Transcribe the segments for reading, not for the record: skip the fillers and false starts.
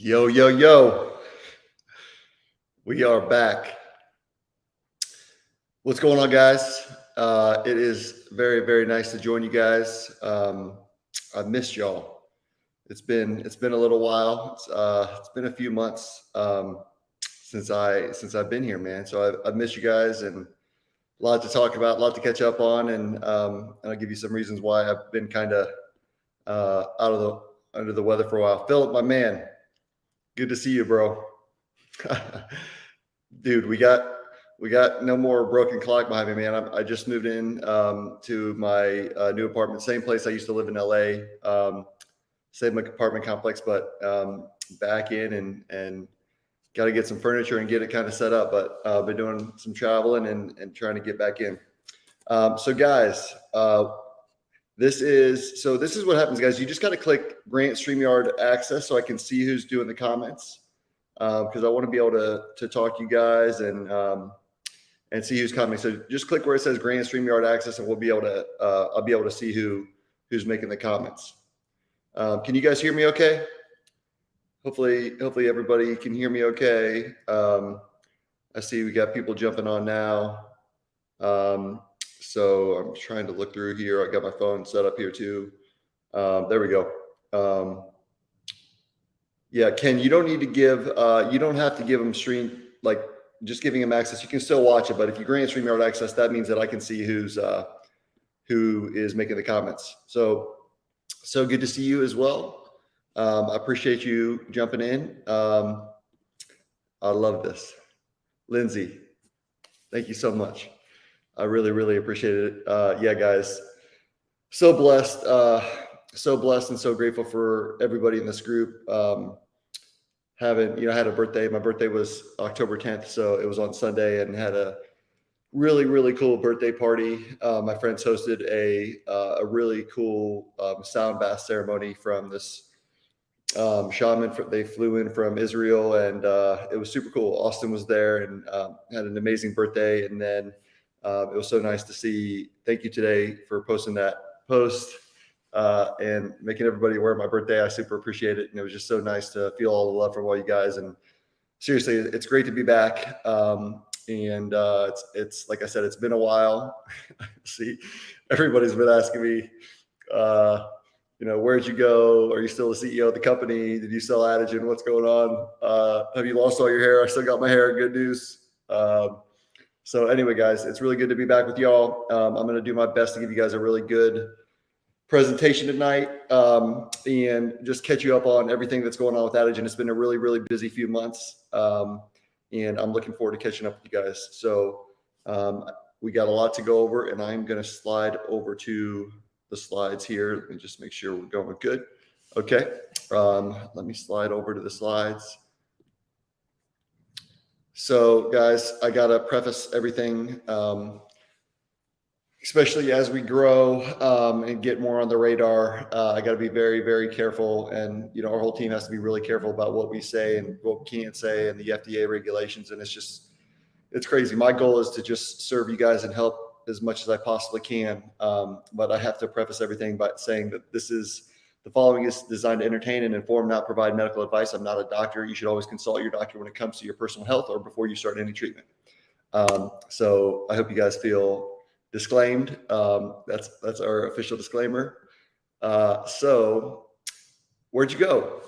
Yo, yo, yo. We are back. What's going on, guys? It is very, very nice to join you guys. I missed y'all. It's been a little while. It's been a few months since I've been here, man. So I've missed you guys and a lot to talk about, a lot to catch up on, and I'll give you some reasons why I've been kind of under the weather for a while. Philip, my man, good to see you, bro. Dude, we got no more broken clock behind me, man. I just moved in to my new apartment, same place I used to live in LA, same apartment complex, but back in and got to get some furniture and get it kind of set up. But been doing some traveling and trying to get back in. So guys, this is what happens, guys. You just got to click grant StreamYard access so I can see who's doing the comments. Because I want to be able to talk to you guys and see who's coming. So just click where it says grant StreamYard access, and I'll be able to see who's making the comments. Can you guys hear me okay? Hopefully everybody can hear me okay. I see we got people jumping on now. So I'm trying to look through here. I got my phone set up here too. There we go. Yeah, Ken, you don't need to give, you don't have to give them like just giving them access. You can still watch it, but if you grant StreamYard access, that means that I can see who is making the comments. So good to see you as well. I appreciate you jumping in. I love this. Lindsay, thank you so much. I really, really appreciate it. Yeah, guys, so blessed and so grateful for everybody in this group. I had a birthday. My birthday was October 10th, so it was on Sunday, and had a really, really cool birthday party. My friends hosted a really cool sound bath ceremony from this shaman. They flew in from Israel, and it was super cool. Austin was there and had an amazing birthday. And then it was so nice to see. Thank you today for posting that post. And making everybody aware of my birthday. I super appreciate it. And it was just so nice to feel all the love from all you guys. And seriously, it's great to be back. It's like I said, it's been a while. See, everybody's been asking me, where'd you go? Are you still the CEO of the company? Did you sell Adegen? What's going on? Have you lost all your hair? I still got my hair. Good news. So anyway, guys, it's really good to be back with y'all. I'm going to do my best to give you guys a really good presentation tonight and just catch you up on everything that's going on with Adegen. It's been a really, really busy few months, and I'm looking forward to catching up with you guys. So we got a lot to go over, and I'm going to slide over to the slides here. Let me just make sure we're going good. Okay, let me slide over to the slides. So guys, I got to preface everything. Especially as we grow and get more on the radar, I got to be very, very careful. And, our whole team has to be really careful about what we say and what we can't say and the FDA regulations. And it's crazy. My goal is to just serve you guys and help as much as I possibly can. But I have to preface everything by saying that the following is designed to entertain and inform, not provide medical advice. I'm not a doctor. You should always consult your doctor when it comes to your personal health or before you start any treatment. So I hope you guys feel disclaimed. That's our official disclaimer. So where'd you go?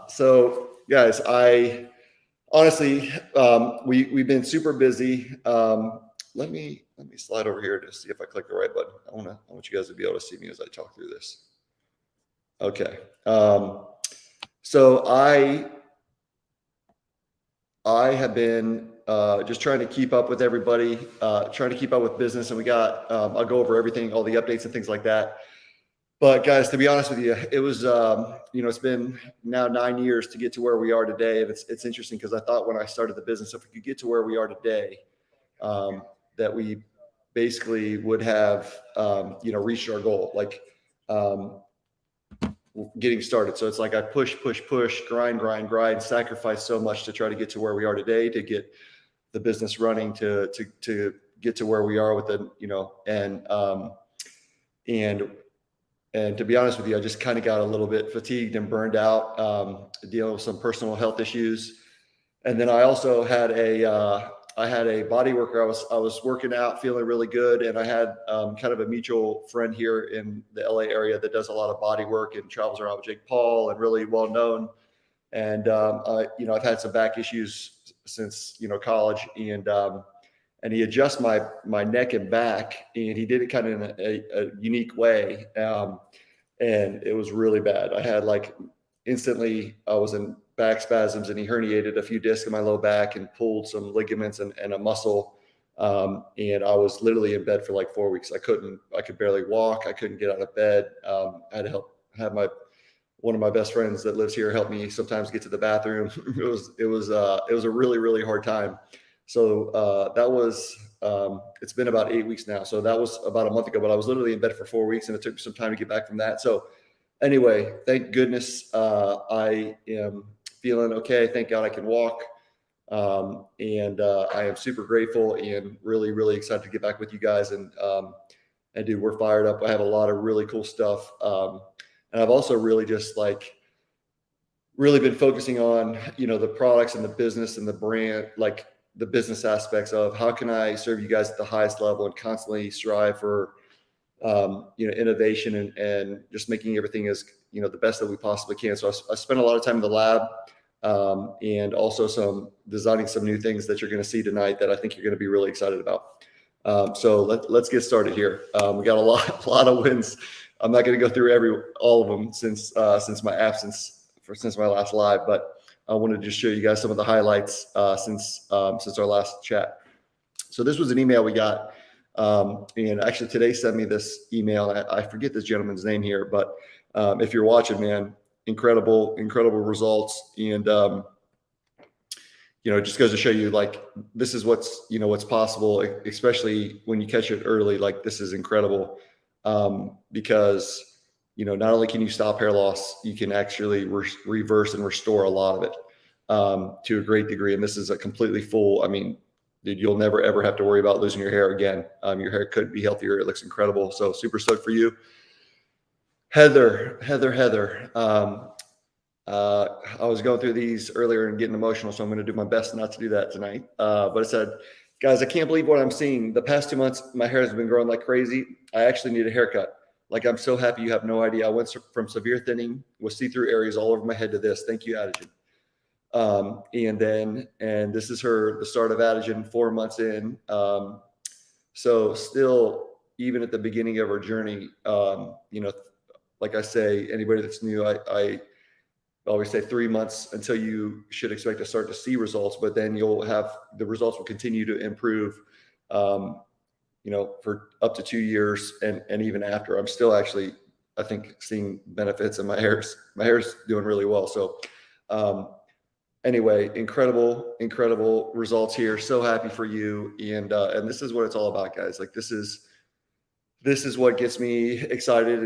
So guys, I honestly, we've been super busy. Let me slide over here to see if I click the right button. I want you guys to be able to see me as I talk through this. Okay. So I have been just trying to keep up with everybody, trying to keep up with business. And we got, I'll go over everything, all the updates and things like that. But guys, to be honest with you, it was, it's been now 9 years to get to where we are today. And it's interesting because I thought when I started the business, if we could get to where we are today, that we basically would have, reached our goal, like getting started. So it's like I push, grind, sacrifice so much to try to get to where we are today, to get the business running, to get to where we are with the, and And to be honest with you, I just kind of got a little bit fatigued and burned out, dealing with some personal health issues. And then I also had I had a body worker. I was working out, feeling really good, and I had kind of a mutual friend here in the LA area that does a lot of body work and travels around with Jake Paul and really well known. And I've had some back issues since college, and he adjusts my neck and back, and he did it kind of in a unique way, and it was really bad. I had like instantly I was in back spasms, and he herniated a few discs in my low back and pulled some ligaments and a muscle. And I was literally in bed for like 4 weeks. I could barely walk. I couldn't get out of bed. I had to have one of my best friends that lives here help me sometimes get to the bathroom. It was a really, really hard time. So that was, it's been about 8 weeks now. So that was about a month ago, but I was literally in bed for 4 weeks, and it took me some time to get back from that. So anyway, thank goodness I am feeling okay. Thank God I can walk. And I am super grateful and really, really excited to get back with you guys. And dude, we're fired up. I have a lot of really cool stuff. And I've also really just really been focusing on, the products and the business and the brand, like the business aspects of how can I serve you guys at the highest level and constantly strive for, innovation and just making everything as, the best that we possibly can. So I spent a lot of time in the lab, and also designing some new things that you're going to see tonight that I think you're going to be really excited about. So let's get started here. We got a lot of wins. I'm not going to go through all of them since my absence since my last live, but I wanted to just show you guys some of the highlights since our last chat. So this was an email we got, and actually today sent me this email. I forget this gentleman's name here, but if you're watching, man, incredible results, and it just goes to show you like this is what's possible, especially when you catch it early. Like this is incredible, because not only can you stop hair loss, you can actually reverse and restore a lot of it to a great degree. And this is a completely full. I mean, dude, you'll never ever have to worry about losing your hair again. Your hair could be healthier. It looks incredible. So super stoked for you, Heather. I was going through these earlier and getting emotional, so I'm going to do my best not to do that tonight. But it said, guys, I can't believe what I'm seeing. The past 2 months, my hair has been growing like crazy. I actually need a haircut. Like, I'm so happy, you have no idea. I went from severe thinning with see-through areas all over my head to this. Thank you, Adegen. And this is the start of Adegen 4 months in. So still, even at the beginning of our journey, like I say, anybody that's new, I always say 3 months until you should expect to start to see results, but then the results will continue to improve, for up to 2 years and even after. I'm still actually, I think, seeing benefits, and my hair's doing really well. So, anyway, incredible results here. So happy for you. And this is what it's all about, guys. Like this is what gets me excited.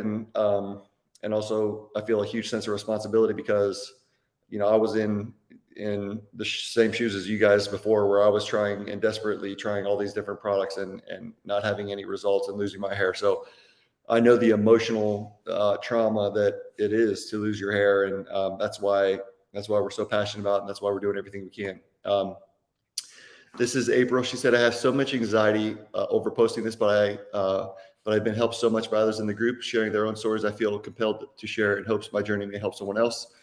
And also I feel a huge sense of responsibility because, I was in the same shoes as you guys before, where I was desperately trying all these different products and not having any results and losing my hair. So I know the emotional trauma that it is to lose your hair. And that's why we're so passionate about it, and that's why we're doing everything we can. This is April. She said, I have so much anxiety over posting this, but I've been helped so much by others in the group sharing their own stories. I feel compelled to share in hopes my journey may help someone else.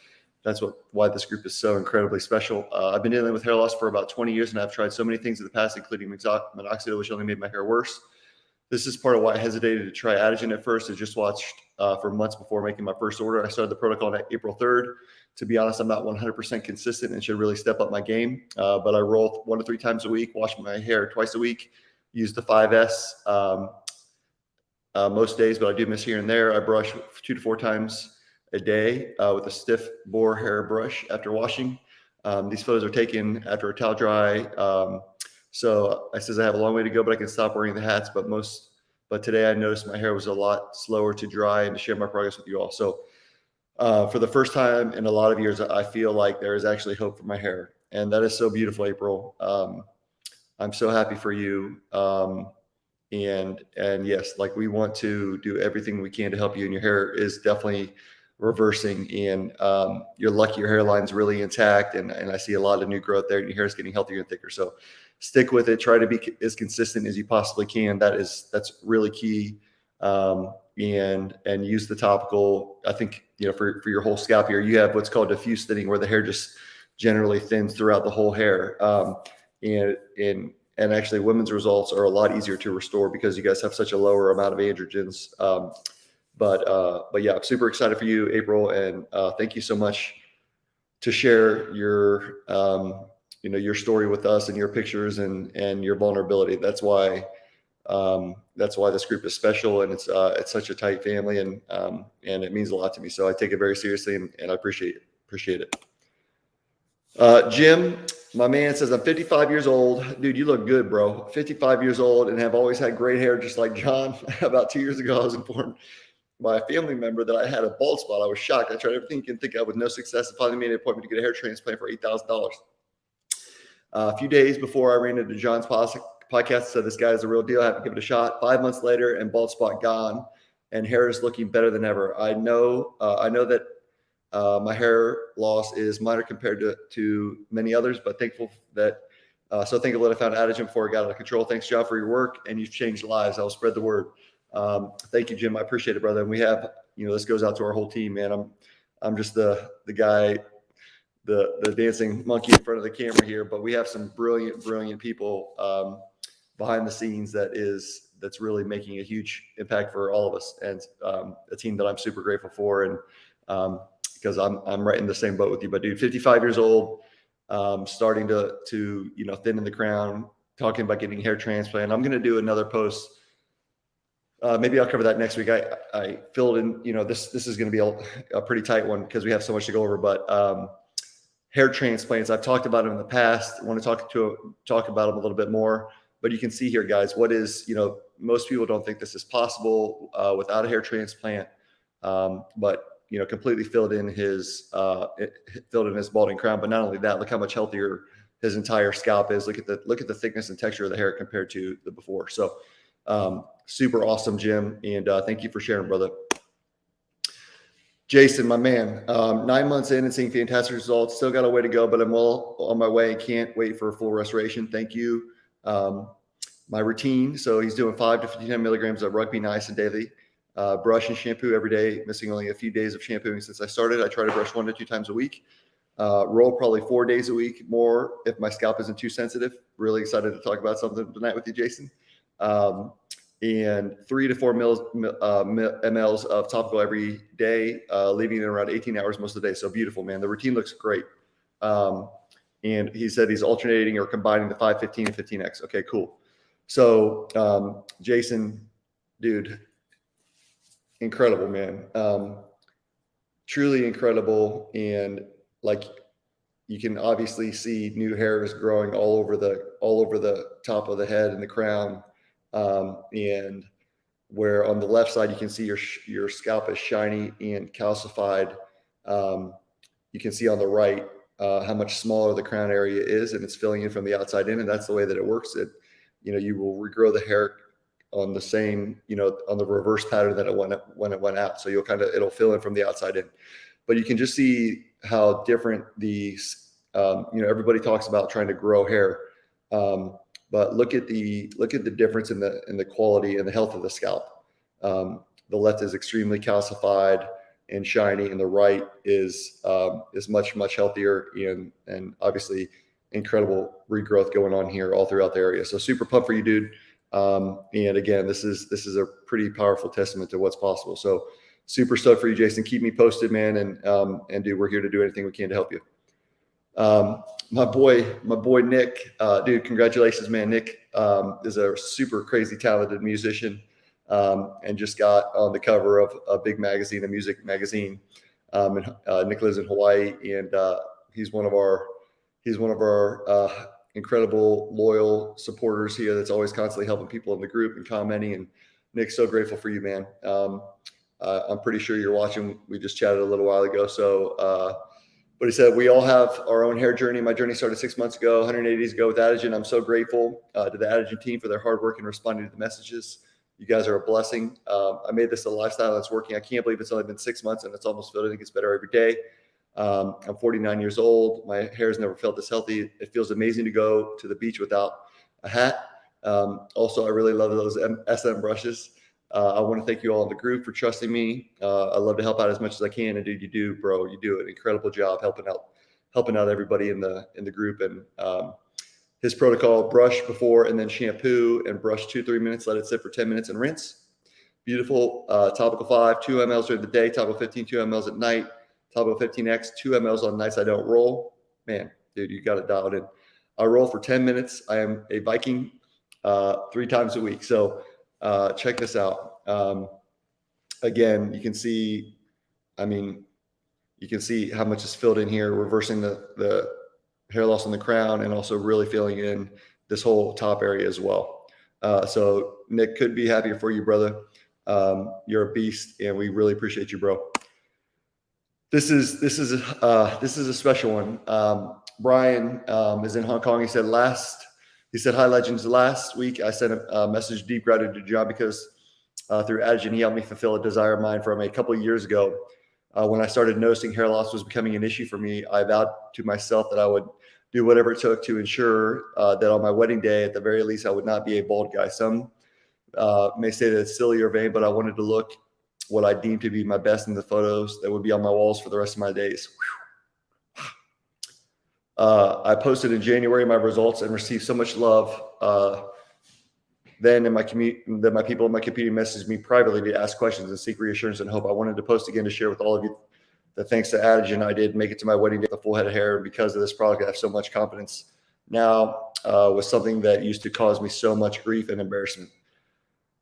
That's why this group is so incredibly special. I've been dealing with hair loss for about 20 years, and I've tried so many things in the past, including minoxidil, which only made my hair worse. This is part of why I hesitated to try Adegen at first. I just watched for months before making my first order. I started the protocol on April 3rd. To be honest, I'm not 100% consistent and should really step up my game. But I roll 1 to 3 times a week, wash my hair twice a week, use the 5S most days, but I do miss here and there. I brush 2 to 4 times a day with a stiff bore hair brush after washing. These photos are taken after a towel dry. So I says I have a long way to go, but I can stop wearing the hats. But today I noticed my hair was a lot slower to dry, and to share my progress with you all. So for the first time in a lot of years, I feel like there is actually hope for my hair. And that is so beautiful, April. I'm so happy for you. And yes, like we want to do everything we can to help you, and your hair is definitely reversing, and you're lucky your hairline's really intact, and I see a lot of new growth there, and your hair is getting healthier and thicker. So stick with it. Try to be as consistent as you possibly can. That's really key. And use the topical. I think, for your whole scalp here, you have what's called diffuse thinning, where the hair just generally thins throughout the whole hair. And actually, women's results are a lot easier to restore because you guys have such a lower amount of androgens. But yeah, I'm super excited for you, April, and thank you so much to share your story with us, and your pictures, and your vulnerability. That's why this group is special, and it's such a tight family, and it means a lot to me. So I take it very seriously, and I appreciate it. Jim, my man, says, I'm 55 years old. Dude, you look good, bro. 55 years old and have always had great hair, just like John. About 2 years ago, I was informed by a family member that I had a bald spot. I was shocked. I tried everything you can think of with no success, and finally made an appointment to get a hair transplant for $8,000. A few days before I ran into John's podcast, said this guy is the real deal. I have to give it a shot. 5 months later, and bald spot gone, and hair is looking better than ever. I know that my hair loss is minor compared to many others, but thankful that I found Adegen before it got out of control. Thanks, John, for your work, and you've changed lives. I'll spread the word. Thank you, Jim. I appreciate it, brother. And we have, this goes out to our whole team, man. I'm just the guy, the dancing monkey in front of the camera here, but we have some brilliant people behind the scenes that's really making a huge impact for all of us, and a team that I'm super grateful for. And because I'm right in the same boat with you. But dude, 55 years old, starting to thin in the crown, talking about getting a hair transplant. I'm going to do another post. Maybe I'll cover that next week. I filled in, this is going to be a pretty tight one because we have so much to go over. But hair transplants, I've talked about them in the past. I want to talk about them a little bit more. But you can see here, guys, most people don't think this is possible without a hair transplant. But completely filled in his balding crown. But not only that, look how much healthier his entire scalp is. Look at the thickness and texture of the hair compared to the before. So super awesome, Jim. And thank you for sharing, brother. Jason, my man, 9 months in and seeing fantastic results. Still got a way to go, but I'm well on my way and can't wait for a full restoration. Thank you. My routine. So he's doing 5 to 15 milligrams of Rugby Niacin daily. Brush and shampoo every day, missing only a few days of shampooing since I started. I try to brush 1 to 2 times a week. Roll probably 4 days a week, more if my scalp isn't too sensitive. Really excited to talk about something tonight with you, Jason. And 3 to 4 mLs of topical every day, leaving it around 18 hours most of the day. So beautiful, man. The routine looks great. And he said he's alternating or combining the 515 and 15X. Okay, cool. So Jason, dude, incredible, man. Truly incredible. And like, you can obviously see new hairs growing all over the top of the head and the crown. And where on the left side, you can see your scalp is shiny and calcified. You can see on the right, how much smaller the crown area is, and it's filling in from the outside in. And that's the way that it works. You will regrow the hair on the same, on the reverse pattern that it went when it went out. So it'll fill in from the outside in. But you can just see how different everybody talks about trying to grow hair. But look at the difference in the quality and the health of the scalp. The left is extremely calcified and shiny, and the right is much, much healthier, and obviously incredible regrowth going on here all throughout the area. So super pumped for you, dude. And again, this is a pretty powerful testament to what's possible. So super stoked for you, Jason. Keep me posted, man. And dude, we're here to do anything we can to help you. My boy, Nick, dude, congratulations, man. Nick, is a super crazy talented musician, and just got on the cover of a big magazine, a music magazine. And Nick lives in Hawaii, and he's one of our incredible, loyal supporters here that's always constantly helping people in the group and commenting. And Nick, so grateful for you, man. I'm pretty sure you're watching. We just chatted a little while ago. So But he said, we all have our own hair journey. My journey started 6 months ago, 180 days ago with Adegen. I'm so grateful to the Adegen team for their hard work and responding to the messages. You guys are a blessing. I made this a lifestyle that's working. I can't believe it's only been 6 months and it's almost filled. I think it's better every day. I'm 49 years old. My hair has never felt this healthy. It feels amazing to go to the beach without a hat. Also, I really love those SM brushes. I want to thank you all in the group for trusting me. I love to help out as much as I can. And dude, you do, bro. You do an incredible job helping out everybody in the group. And his protocol: brush before and then shampoo, and brush 2-3 minutes, let it sit for 10 minutes and rinse. Beautiful. Topical 5, 2 mLs during the day. Topical 15, 2 mLs at night. Topical 15X, 2 mLs on nights I don't roll. Man, dude, you got it dialed in. I roll for 10 minutes. I am a Viking 3 times a week. So check this out. Again, you can see, you can see how much is filled in here, reversing the hair loss on the crown, and also really filling in this whole top area as well. So Nick, could be happier for you, brother. You're a beast, and we really appreciate you, bro. This is a special one. Brian is in Hong Kong. He said, hi, legends. Last week, I sent a message, deep gratitude to John, because through Adegen, he helped me fulfill a desire of mine from a couple of years ago. When I started noticing hair loss was becoming an issue for me, I vowed to myself that I would do whatever it took to ensure that on my wedding day, at the very least, I would not be a bald guy. Some may say that it's silly or vain, but I wanted to look what I deemed to be my best in the photos that would be on my walls for the rest of my days. I posted in January my results and received so much love. Then my people in my community messaged me privately to ask questions and seek reassurance and hope. I wanted to post again to share with all of you that thanks to Adegen, I did make it to my wedding day with a full head of hair. And because of this product, I have so much confidence now with something that used to cause me so much grief and embarrassment.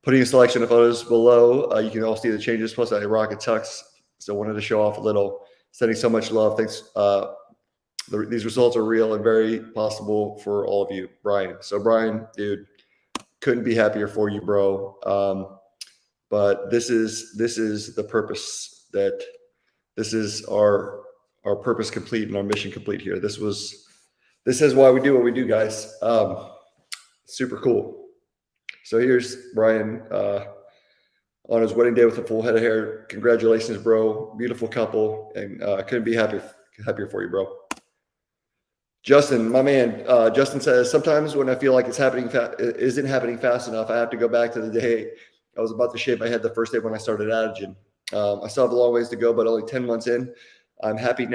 Putting a selection of photos below, you can all see the changes. Plus, I rock a tux, so I wanted to show off a little. Sending so much love. Thanks. These results are real and very possible for all of you, Brian. So, Brian, dude, couldn't be happier for you, bro. But this is the purpose. That this is our purpose complete and our mission complete here. This is why we do what we do, guys. Super cool. So here's Brian on his wedding day with a full head of hair. Congratulations, bro. Beautiful couple, and couldn't be happier for you, bro. Justin, my man. Justin says, sometimes when I feel like it isn't happening fast enough, I have to go back to the day I was about to shave my head the first day when I started Adegen. I still have a long ways to go, but only 10 months in. I'm happy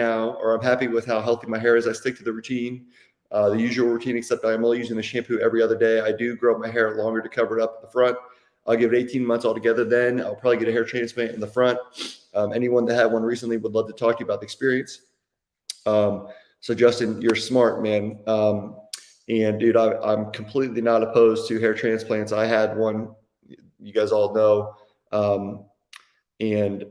with how healthy my hair is. I stick to the routine. The usual routine, except I'm only using the shampoo every other day. I do grow my hair longer to cover it up at the front. I'll give it 18 months altogether. Then I'll probably get a hair transplant in the front. Anyone that had one recently would love to talk to you about the experience. So Justin, you're smart, man. And dude, I'm completely not opposed to hair transplants. I had one, you guys all know. And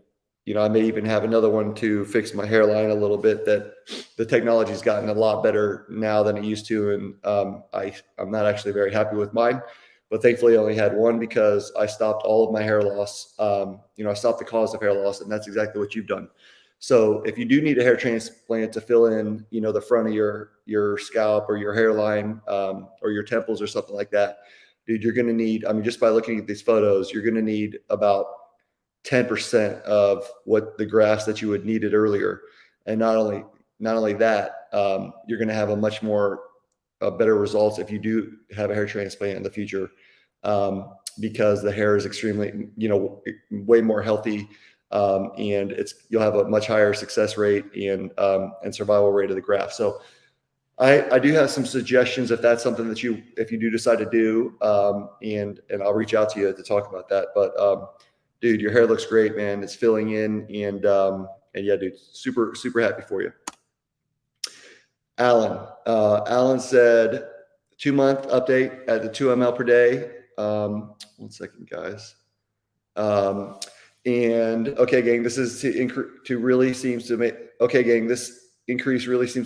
I may even have another one to fix my hairline a little bit. That the technology's gotten a lot better now than it used to. And I'm not actually very happy with mine, but thankfully I only had one because I stopped all of my hair loss. I stopped the cause of hair loss, and that's exactly what you've done. So if you do need a hair transplant to fill in, the front of your scalp or your hairline or your temples or something like that, dude, you're going to need, just by looking at these photos, you're going to need about 10% of what the grafts that you would needed earlier. And not only that, you're going to have a much more better results if you do have a hair transplant in the future, because the hair is extremely, way more healthy, and you'll have a much higher success rate and survival rate of the graft. So I do have some suggestions if that's something that if you do decide to do, and I'll reach out to you to talk about that. But dude, your hair looks great, man. It's filling in, and yeah, dude, super, super happy for you. Alan said 2-month update at the 2 ml per day. 1 second, guys. And okay, gang, this is this increase really seems to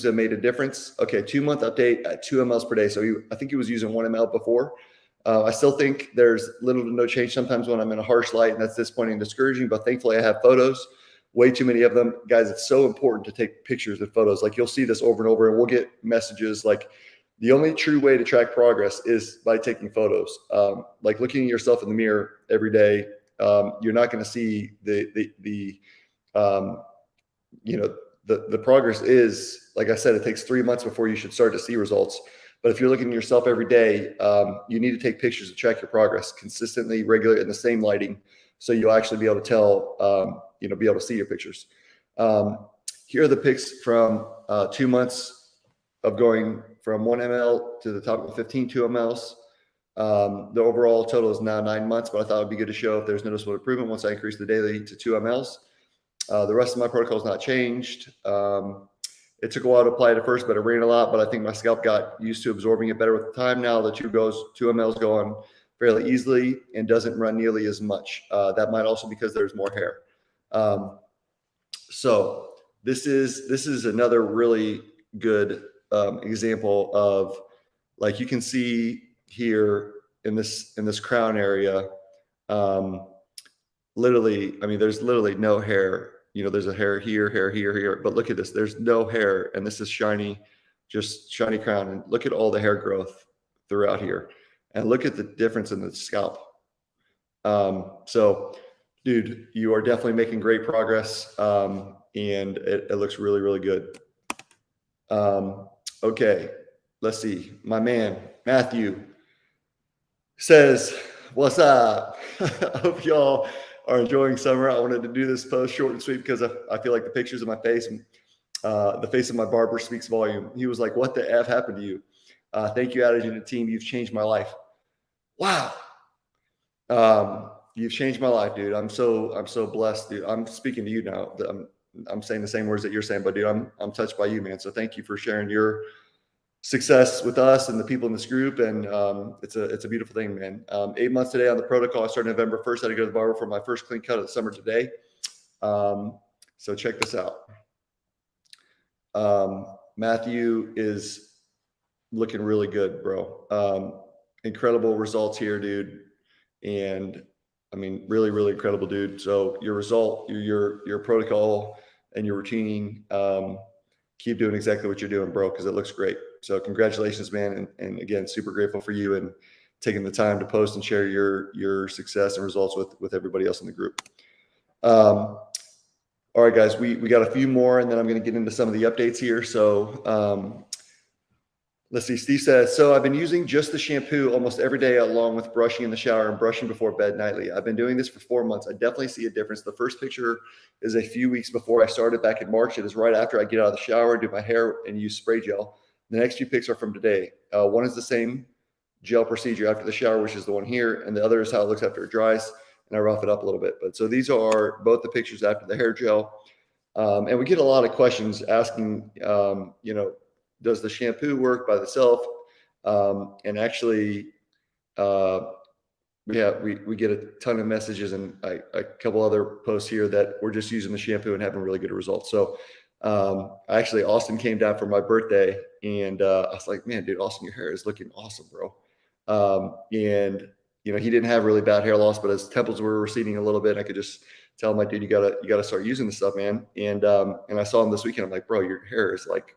have made a difference. Okay, 2-month update at 2 mLs per day. So I think he was using 1 ml before. I still think there's little to no change sometimes when I'm in a harsh light, and that's disappointing and discouraging, but thankfully I have photos. way too many of them. Guys, it's so important to take pictures and photos. Like you'll see this over and over, and we'll get messages like the only true way to track progress is by taking photos. Like looking at yourself in the mirror every day. You're not going to see the progress is, like I said, it takes 3 months before you should start to see results. But if you're looking at yourself every day, you need to take pictures to track your progress consistently, regularly, in the same lighting, so you'll actually be able to tell, be able to see your pictures. Here are the pics from 2 months of going from 1 ml to the Topical 15 2 mLs. The overall total is now 9 months, but I thought it'd be good to show if there's noticeable improvement once I increase the daily to 2 mLs. The rest of my protocol is not changed. It took a while to apply it at first, but it rained a lot. But I think my scalp got used to absorbing it better with time. Now the 2 mLs go on fairly easily and doesn't run nearly as much. That might also be because there's more hair. So this is another really good example of, like, you can see here in this crown area, literally, I mean, there's literally no hair. There's a hair here, but look at this. There's no hair, and this is shiny, just shiny crown. And look at all the hair growth throughout here, and look at the difference in the scalp. So, dude, you are definitely making great progress, and it looks really, really good. Okay, let's see. My man Matthew says, "What's up?" I hope y'all are enjoying summer. I wanted to do this post short and sweet because I feel like the pictures of my face and the face of my barber speaks volume. He was like, "What the F happened to you?" Thank you, Adegen team. You've changed my life. Wow. You've changed my life, dude. I'm so blessed, dude. I'm speaking to you now. I'm saying the same words that you're saying, but dude, I'm touched by you, man. So thank you for sharing your success with us and the people in this group. And it's a beautiful thing, man. 8 months today on the protocol. I started November 1st. I had to go to the barber for my first clean cut of the summer today. So check this out. Matthew is looking really good, bro. Incredible results here, dude. And I mean, really, really incredible, dude. So your result, your protocol and your routine, keep doing exactly what you're doing, bro, because it looks great. So congratulations, man. And again, super grateful for you and taking the time to post and share your success and results with everybody else in the group. All right, guys, we got a few more, and then I'm going to get into some of the updates here. So let's see. Steve says, so I've been using just the shampoo almost every day, along with brushing in the shower and brushing before bed nightly. I've been doing this for 4 months. I definitely see a difference. The first picture is a few weeks before I started back in March. It is right after I get out of the shower, do my hair, and use spray gel. The next few pics are from today. One is the same gel procedure after the shower, which is the one here, and the other is how it looks after it dries, and I rough it up a little bit. But so these are both the pictures after the hair gel. And we get a lot of questions asking, does the shampoo work by itself? And actually, we get a ton of messages and a couple other posts here that we're just using the shampoo and having really good results. So actually, Austin came down for my birthday, and I was like, man, dude, Austin, your hair is looking awesome, bro. And he didn't have really bad hair loss, but his temples were receding a little bit. I could just tell him, like, dude, you gotta start using this stuff, man. And I saw him this weekend. I'm like, bro, your hair is like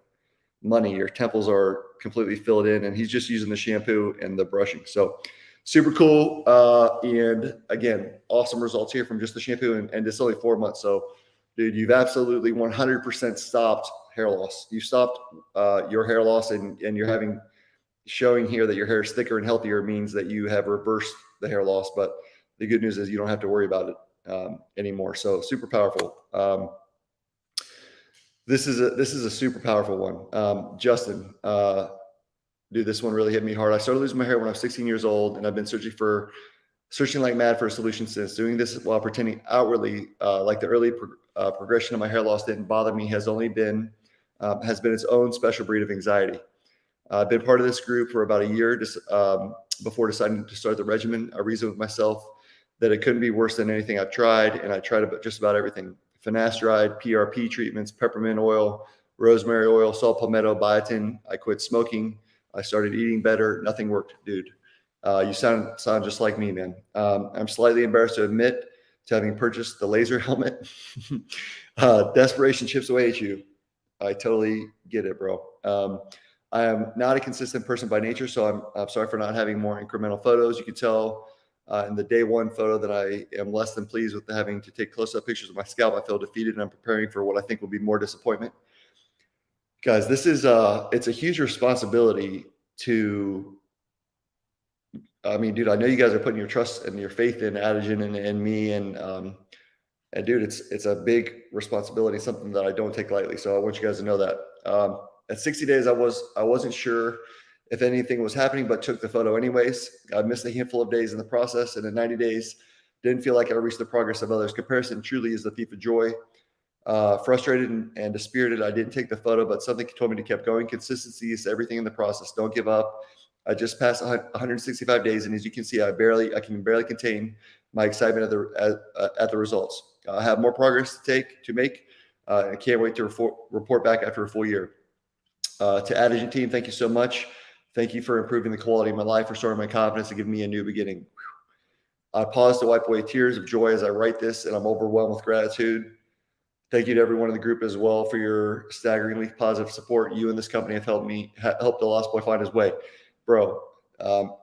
money. Your temples are completely filled in, and he's just using the shampoo and the brushing. So super cool. And again, awesome results here from just the shampoo, and it's only 4 months. So dude, you've absolutely 100% stopped hair loss. You stopped your hair loss, and you're showing here that your hair is thicker and healthier means that you have reversed the hair loss. But the good news is you don't have to worry about it anymore. So super powerful. This is a super powerful one. Justin, dude, this one really hit me hard. I started losing my hair when I was 16 years old, and I've been searching like mad for a solution since. Doing this while pretending outwardly like the early progression of my hair loss didn't bother me has been its own special breed of anxiety. I've been part of this group for about a year before deciding to start the regimen. I reasoned with myself that it couldn't be worse than anything I've tried, and I tried just about everything. Finasteride, PRP treatments, peppermint oil, rosemary oil, saw palmetto, biotin. I quit smoking. I started eating better. Nothing worked, dude. You sound just like me, man. I'm slightly embarrassed to admit to having purchased the laser helmet. Desperation chips away at you. I totally get it, bro. I am not a consistent person by nature, so I'm sorry for not having more incremental photos. You can tell in the day one photo that I am less than pleased with having to take close-up pictures of my scalp. I feel defeated, and I'm preparing for what I think will be more disappointment. Guys, this is it's a huge responsibility to. I mean, dude, I know you guys are putting your trust and your faith in Adegen and me, and dude, it's a big responsibility, something that I don't take lightly. So I want you guys to know that. At 60 days, I wasn't sure if anything was happening, but took the photo anyways. I missed a handful of days in the process, and in 90 days, didn't feel like I reached the progress of others. Comparison truly is the thief of joy. Frustrated and dispirited, I didn't take the photo, but something told me to keep going. Consistency is everything in the process. Don't give up. I just passed 165 days, and as you can see, I can barely contain my excitement at the results. I have more progress to make. I can't wait to report back after a full year. To Adegen team, thank you so much. Thank you for improving the quality of my life, restoring my confidence, and giving me a new beginning. I pause to wipe away tears of joy as I write this, and I'm overwhelmed with gratitude. Thank you to everyone in the group as well for your staggeringly positive support. You and this company have helped the Lost Boy find his way. Bro,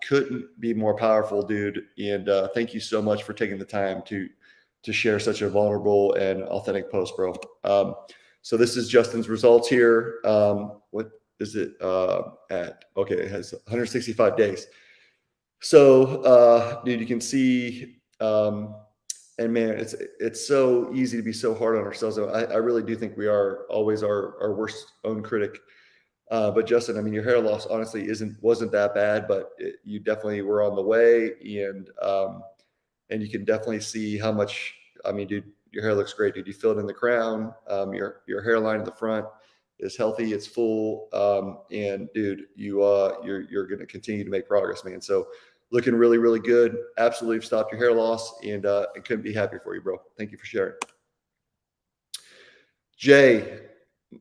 couldn't be more powerful, dude. And thank you so much for taking the time to share such a vulnerable and authentic post, bro. So this is Justin's results here. What is it at? Okay, it has 165 days. So, dude, you can see, and man, it's so easy to be so hard on ourselves. I really do think we are always our worst own critic. But Justin, I mean, your hair loss honestly wasn't that bad, but you definitely were on the way, and you can definitely see how much. I mean, dude, your hair looks great, dude. You feel it in the crown. Your hairline in the front is healthy, it's full, and dude, you're going to continue to make progress, man. So looking really, really good. Absolutely stopped your hair loss, and couldn't be happier for you, bro. Thank you for sharing. Jay,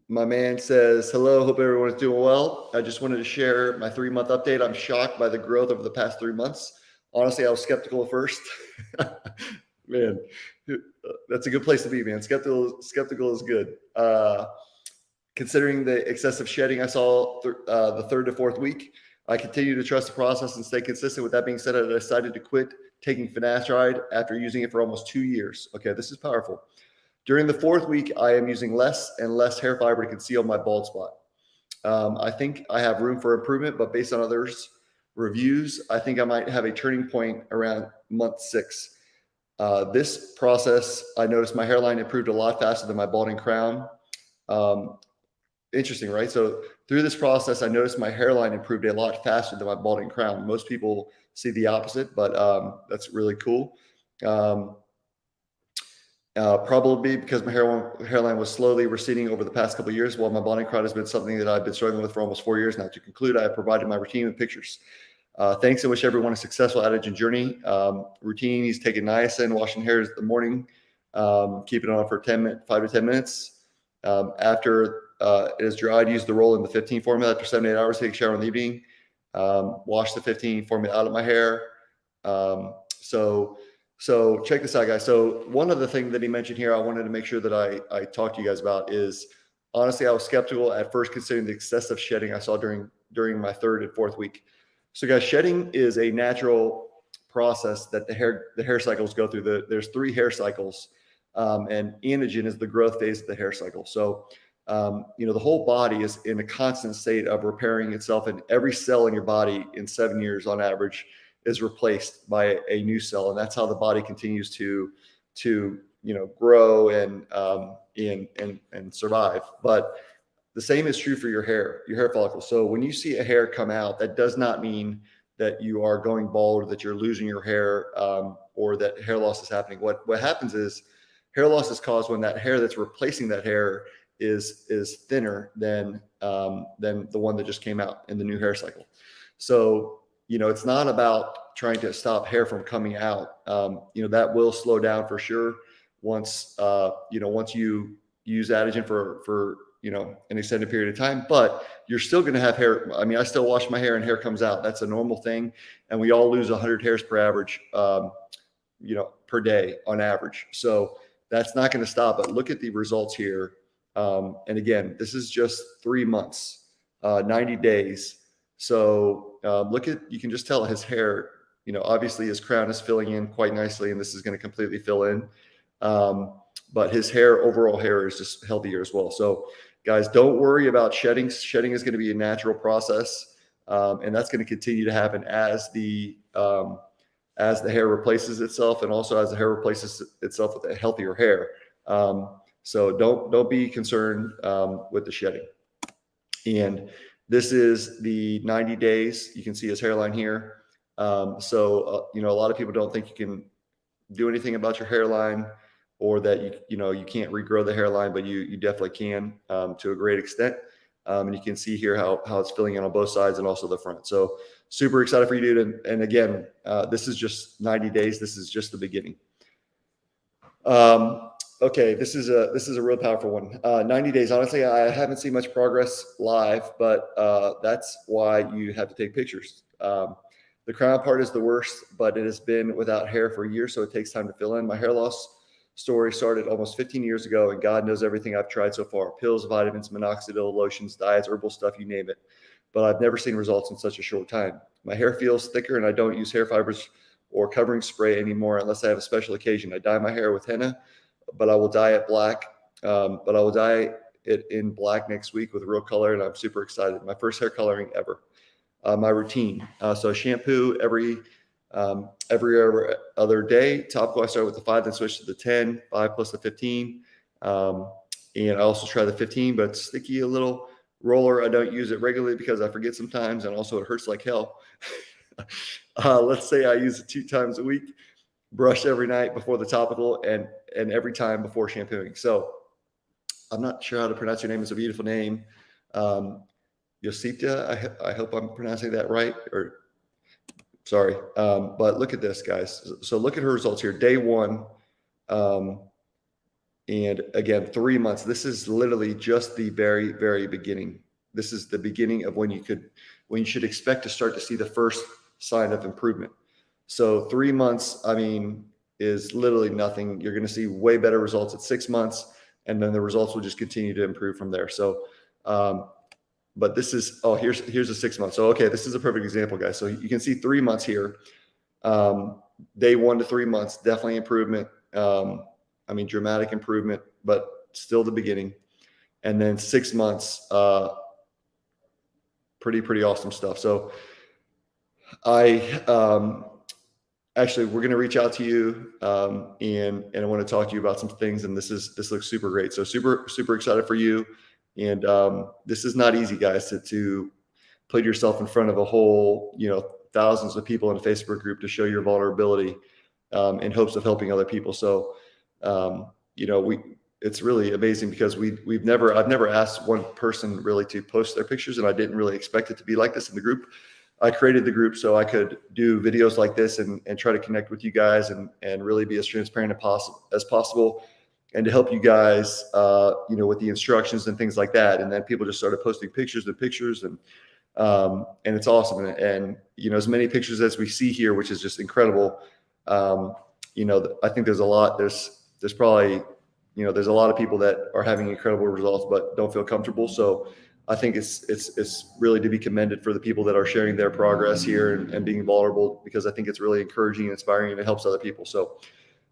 my man, says, hello, hope everyone is doing well. I just wanted to share my 3-month update. I'm shocked by the growth over the past 3 months. Honestly, I was skeptical at first. Man, that's a good place to be, man. Skeptical is good. Considering the excessive shedding I saw the 3rd to 4th week, I continue to trust the process and stay consistent. With that being said, I decided to quit taking Finasteride after using it for almost 2 years. Okay, this is powerful. During the 4th week, I am using less and less hair fiber to conceal my bald spot. I think I have room for improvement, but based on others' reviews, I think I might have a turning point around month 6. This process, I noticed my hairline improved a lot faster than my balding crown. Interesting, right? So through this process, I noticed my hairline improved a lot faster than my balding crown. Most people see the opposite, but that's really cool. Probably because my hairline was slowly receding over the past couple of years, while my balding crown has been something that I've been struggling with for almost 4 years now. To conclude, I have provided my routine with pictures. Thanks, and wish everyone a successful Adegen journey. Routine, he's taking niacin, washing hair in the morning, keeping it on for 5 to 10 minutes. After it is dried, use the roll in the 15 formula. After 7 to 8 hours, take a shower in the evening. Wash the 15 formula out of my hair. So check this out, guys. So one other thing that he mentioned here, I wanted to make sure that I talked to you guys about is, honestly, I was skeptical at first considering the excessive shedding I saw during my 3rd and 4th week. So guys, shedding is a natural process that the hair cycles go through. There's 3 hair cycles, and anagen is the growth phase of the hair cycle. So the whole body is in a constant state of repairing itself, and every cell in your body in 7 years on average is replaced by a new cell, and that's how the body continues to grow and survive. But the same is true for your hair follicles. So when you see a hair come out, that does not mean that you are going bald or that you're losing your hair, or that hair loss is happening. What happens is hair loss is caused when that hair that's replacing that hair is thinner than the one that just came out in the new hair cycle. So it's not about trying to stop hair from coming out. That will slow down for sure once you use Adegen for an extended period of time, but you're still going to have hair. I mean, I still wash my hair and hair comes out. That's a normal thing. And we all lose 100 hairs per average, per day on average. So that's not going to stop. But look at the results here. And again, this is just 3 months, 90 days. So you can just tell his hair, obviously his crown is filling in quite nicely, and this is going to completely fill in. But his overall hair is just healthier as well. So guys, don't worry about shedding. Shedding is going to be a natural process. And that's going to continue to happen as the hair replaces itself, and also as the hair replaces itself with a healthier hair. So don't be concerned with the shedding. And this is the 90 days. You can see his hairline here. So a lot of people don't think you can do anything about your hairline, or that you can't regrow the hairline, but you definitely can to a great extent. And you can see here how it's filling in on both sides and also the front. So super excited for you, dude. And again, this is just 90 days. This is just the beginning. Okay, this is a real powerful one. 90 days. Honestly, I haven't seen much progress live, but that's why you have to take pictures. The crown part is the worst, but it has been without hair for years, so it takes time to fill in. My hair loss story started almost 15 years ago, and God knows everything I've tried so far: pills, vitamins, minoxidil, lotions, diets, herbal stuff, you name it. But I've never seen results in such a short time. My hair feels thicker, and I don't use hair fibers or covering spray anymore unless I have a special occasion. I dye my hair with henna, but I will dye it black. But I will dye it in black next week with real color, and I'm super excited. My first hair coloring ever. My routine. So shampoo every other day. Topical, I start with the 5, then switch to the 10, 5 plus the 15. And I also try the 15, but it's sticky a little. Roller, I don't use it regularly because I forget sometimes, and also it hurts like hell. Let's say I use it 2 times a week. Brush every night before the topical, and every time before shampooing. So I'm not sure how to pronounce your name. It's a beautiful name. Yosita, I hope I'm pronouncing that right, or sorry. But look at this, guys. So look at her results here. Day 1. And again, 3 months. This is literally just the very, very beginning. This is the beginning of when you should expect to start to see the first sign of improvement. So 3 months, is literally nothing. You're going to see way better results at 6 months, and then the results will just continue to improve from there. So, but this is, here's a 6 months. So, okay, this is a perfect example, guys. So you can see 3 months here. Day 1 to 3 months, definitely improvement. Dramatic improvement, but still the beginning. And then 6 months, pretty awesome stuff. So actually, we're going to reach out to you, and I want to talk to you about some things. And this looks super great. So super excited for you. And this is not easy, guys, to put yourself in front of a whole, thousands of people in a Facebook group to show your vulnerability in hopes of helping other people. So, it's really amazing because I've never asked one person really to post their pictures, and I didn't really expect it to be like this in the group. I created the group so I could do videos like this and try to connect with you guys and really be as transparent as possible, and to help you guys, with the instructions and things like that. And then people just started posting pictures, and it's awesome. And as many pictures as we see here, which is just incredible. I think there's probably, there's a lot of people that are having incredible results, but don't feel comfortable. So I think it's really to be commended for the people that are sharing their progress here and being vulnerable, because I think it's really encouraging and inspiring, and it helps other people. So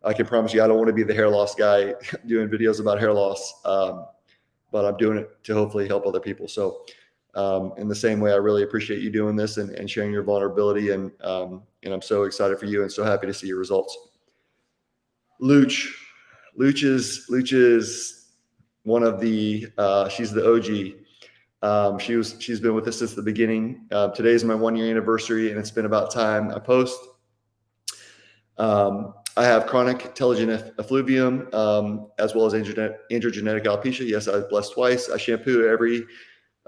I can promise you, I don't want to be the hair loss guy doing videos about hair loss, but I'm doing it to hopefully help other people. So in the same way, I really appreciate you doing this and sharing your vulnerability. And I'm so excited for you and so happy to see your results. Luch is one of the, she's the OG. She's been with us since the beginning. Today is my 1-year anniversary, and it's been about time I post. I have chronic telogen effluvium, as well as androgenetic alopecia. Yes, I was blessed twice. I shampoo every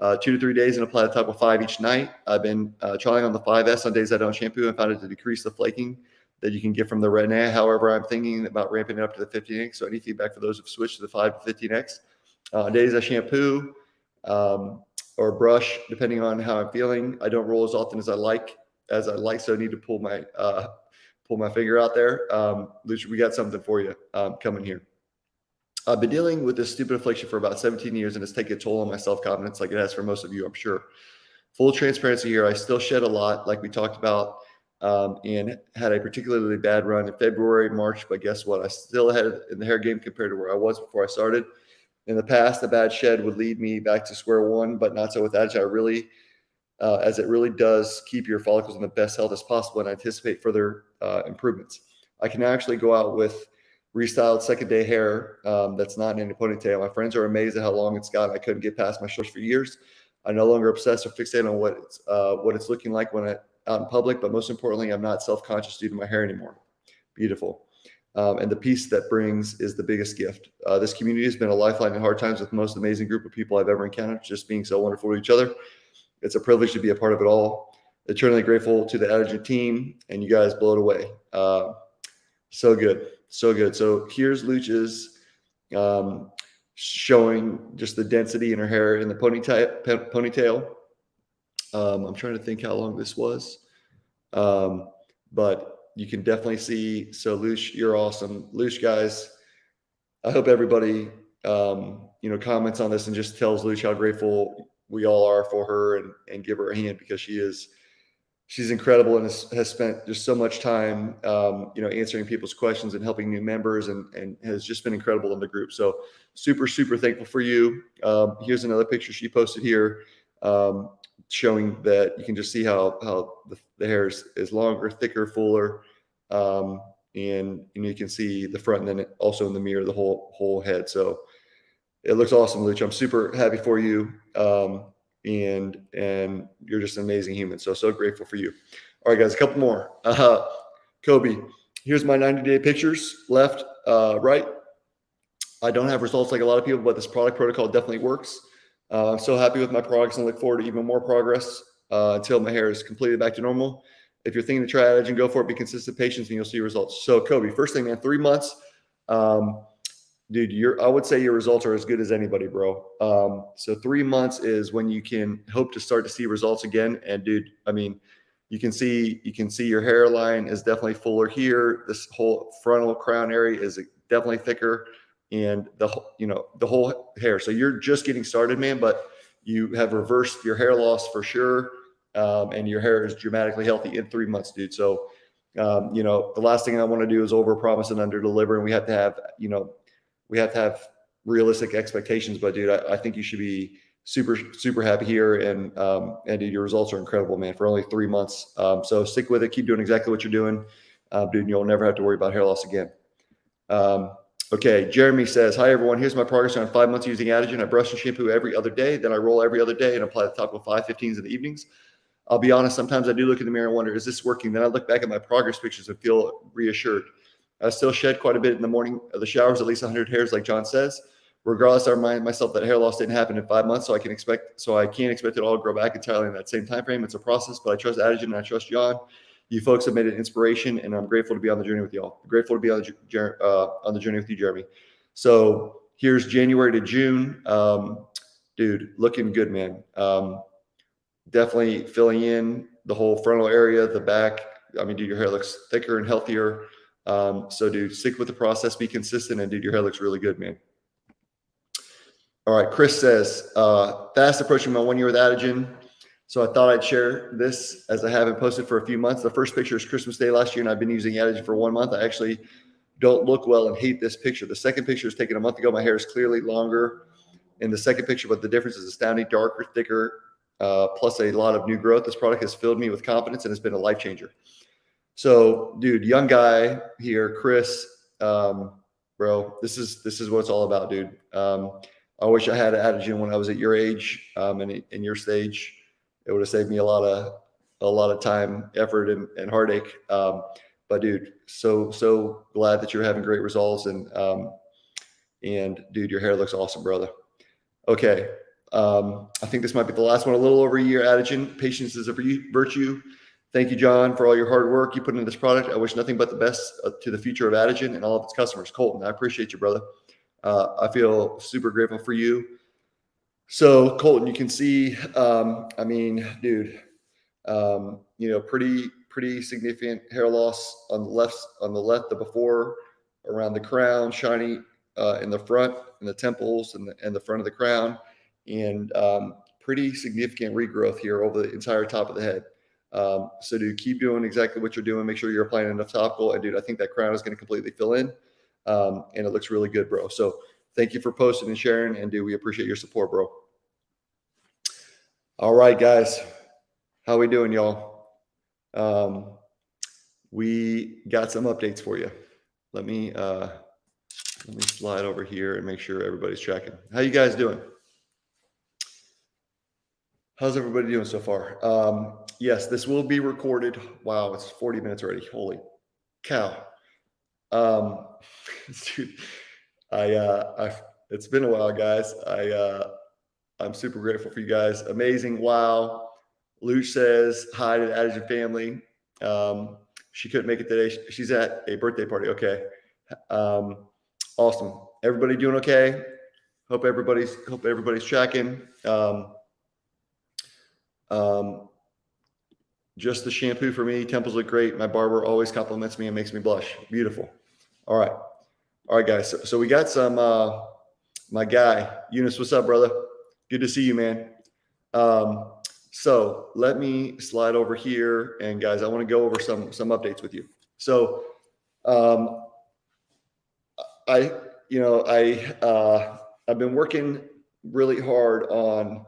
2 to 3 days and apply the Topical 5 each night. I've been trying on the 5S on days I don't shampoo, and found it to decrease the flaking that you can get from the Retina. However, I'm thinking about ramping it up to the 15X. So any feedback for those who've switched to the 5 to 15X? Days I shampoo or brush, depending on how I'm feeling. I don't roll as often as I like, so I need to pull my pull my finger out there. Lucia, we got something for you coming here. I've been dealing with this stupid affliction for about 17 years, and it's taken a toll on my self-confidence like it has for most of you, I'm sure. Full transparency here, I still shed a lot, like we talked about, and had a particularly bad run in February, March, but guess what? I still had it in the hair game compared to where I was before I started. In the past, a bad shed would lead me back to square one, but not so with Adegen. As it really does keep your follicles in the best health as possible and anticipate further improvements. I can actually go out with restyled second day hair that's not in a ponytail. My friends are amazed at how long it's got. I couldn't get past my shorts for years. I'm no longer obsessed or fixated on what it's looking like when out in public, but most importantly, I'm not self-conscious due to my hair anymore. Beautiful. And the peace that brings is the biggest gift. This community has been a lifeline in hard times with the most amazing group of people I've ever encountered, just being so wonderful to each other. It's a privilege to be a part of it all. Eternally grateful to the Adegen team, and you guys blow it away. So good, so good. So here's Lucia's showing just the density in her hair in the ponytail. I'm trying to think how long this was, but you can definitely see. So Lucia, you're awesome. Lucia, guys, I hope everybody comments on this and just tells Lucia how grateful we all are for her and give her a hand, because she's incredible and has spent just so much time, answering people's questions and helping new members and has just been incredible in the group. So super, super thankful for you. Here's another picture she posted here, showing that you can just see how the hair is longer, thicker, fuller. And you can see the front and then also in the mirror, the whole head. So it looks awesome, Lucia. I'm super happy for you. And you're just an amazing human. So grateful for you. All right, guys, a couple more. Kobe, here's my 90-day pictures, left, right. I don't have results like a lot of people, but this product protocol definitely works. I'm so happy with my products and look forward to even more progress until my hair is completely back to normal. If you're thinking to try Adegen, go for it. Be consistent, patience, and you'll see results. So Kobe, first thing, man, 3 months. Dude, I would say your results are as good as anybody, bro. So 3 months is when you can hope to start to see results again. And dude, I mean, you can see your hairline is definitely fuller here. This whole frontal crown area is definitely thicker, and the whole hair. So you're just getting started, man, but you have reversed your hair loss for sure. And your hair is dramatically healthy in 3 months, dude. So, the last thing I want to do is overpromise and underdeliver, and we have to have realistic expectations. But dude, I think you should be super, super happy here. And dude, your results are incredible, man, for only 3 months. So stick with it. Keep doing exactly what you're doing, dude. And you'll never have to worry about hair loss again. Okay. Jeremy says, hi everyone. Here's my progress on 5 months using Adegen. I brush and shampoo every other day. Then I roll every other day and apply the topical 5-15s in the evenings. I'll be honest, sometimes I do look in the mirror and wonder, is this working? Then I look back at my progress pictures and feel reassured. I still shed quite a bit in the morning of the showers, at least 100 hairs, like John says. Regardless, I remind myself that hair loss didn't happen in 5 months, so I can't expect it all to grow back entirely in that same time frame. It's a process, but I trust Adegen and I trust John. You folks have made an inspiration, and I'm grateful to be on the journey with y'all. Grateful to be on the journey with you, Jeremy. So here's January to June. Dude, looking good, man. Definitely filling in the whole frontal area, the back. I mean, dude, your hair looks thicker and healthier. So dude, stick with the process, be consistent, and dude, your hair looks really good, man. All right. Chris says, fast approaching my 1 year with Adegen. So I thought I'd share this as I haven't posted for a few months. The first picture is Christmas Day last year, and I've been using Adegen for 1 month. I actually don't look well and hate this picture. The second picture is taken a month ago. My hair is clearly longer in the second picture, but the difference is astounding, darker, thicker, plus a lot of new growth. This product has filled me with confidence and has been a life changer. So, dude, young guy here, Chris, bro, this is what it's all about, dude. I wish I had Adegen when I was at your age, and in your stage. It would have saved me a lot of time, effort, and heartache. But dude, so glad that you're having great results, and dude, your hair looks awesome, brother. Okay. I think this might be the last one. A little over a year, Adegen. Patience is a virtue. Thank you, John, for all your hard work you put into this product. I wish nothing but the best to the future of Adegen and all of its customers. Colton, I appreciate you, brother. I feel super grateful for you. So Colton, you can see, I mean, dude, pretty pretty significant hair loss on the left, the before, around the crown, shiny in the front, in the temples, and the front of the crown, and pretty significant regrowth here over the entire top of the head. So dude, keep doing exactly what you're doing. Make sure you're applying enough topical. And dude, I think that crown is going to completely fill in. And it looks really good, bro. So thank you for posting and sharing. And dude, we appreciate your support, bro. All right, guys. How we doing, y'all? We got some updates for you. Let me slide over here and make sure everybody's tracking. How you guys doing? How's everybody doing so far? Yes, this will be recorded. Wow, it's 40 minutes already. Holy cow. Dude, it's been a while, guys. I'm super grateful for you guys. Amazing. Wow. Luch says hi to the Adegen family. She couldn't make it today. She's at a birthday party. Okay. Awesome. Everybody doing okay? Hope everybody's tracking. Just the shampoo for me. Temples look great. My barber always compliments me and makes me blush. Beautiful. All right, guys. So we got some. My guy Eunice, what's up, brother? Good to see you, man. So let me slide over here, and guys, I want to go over some updates with you. So, I've been working really hard on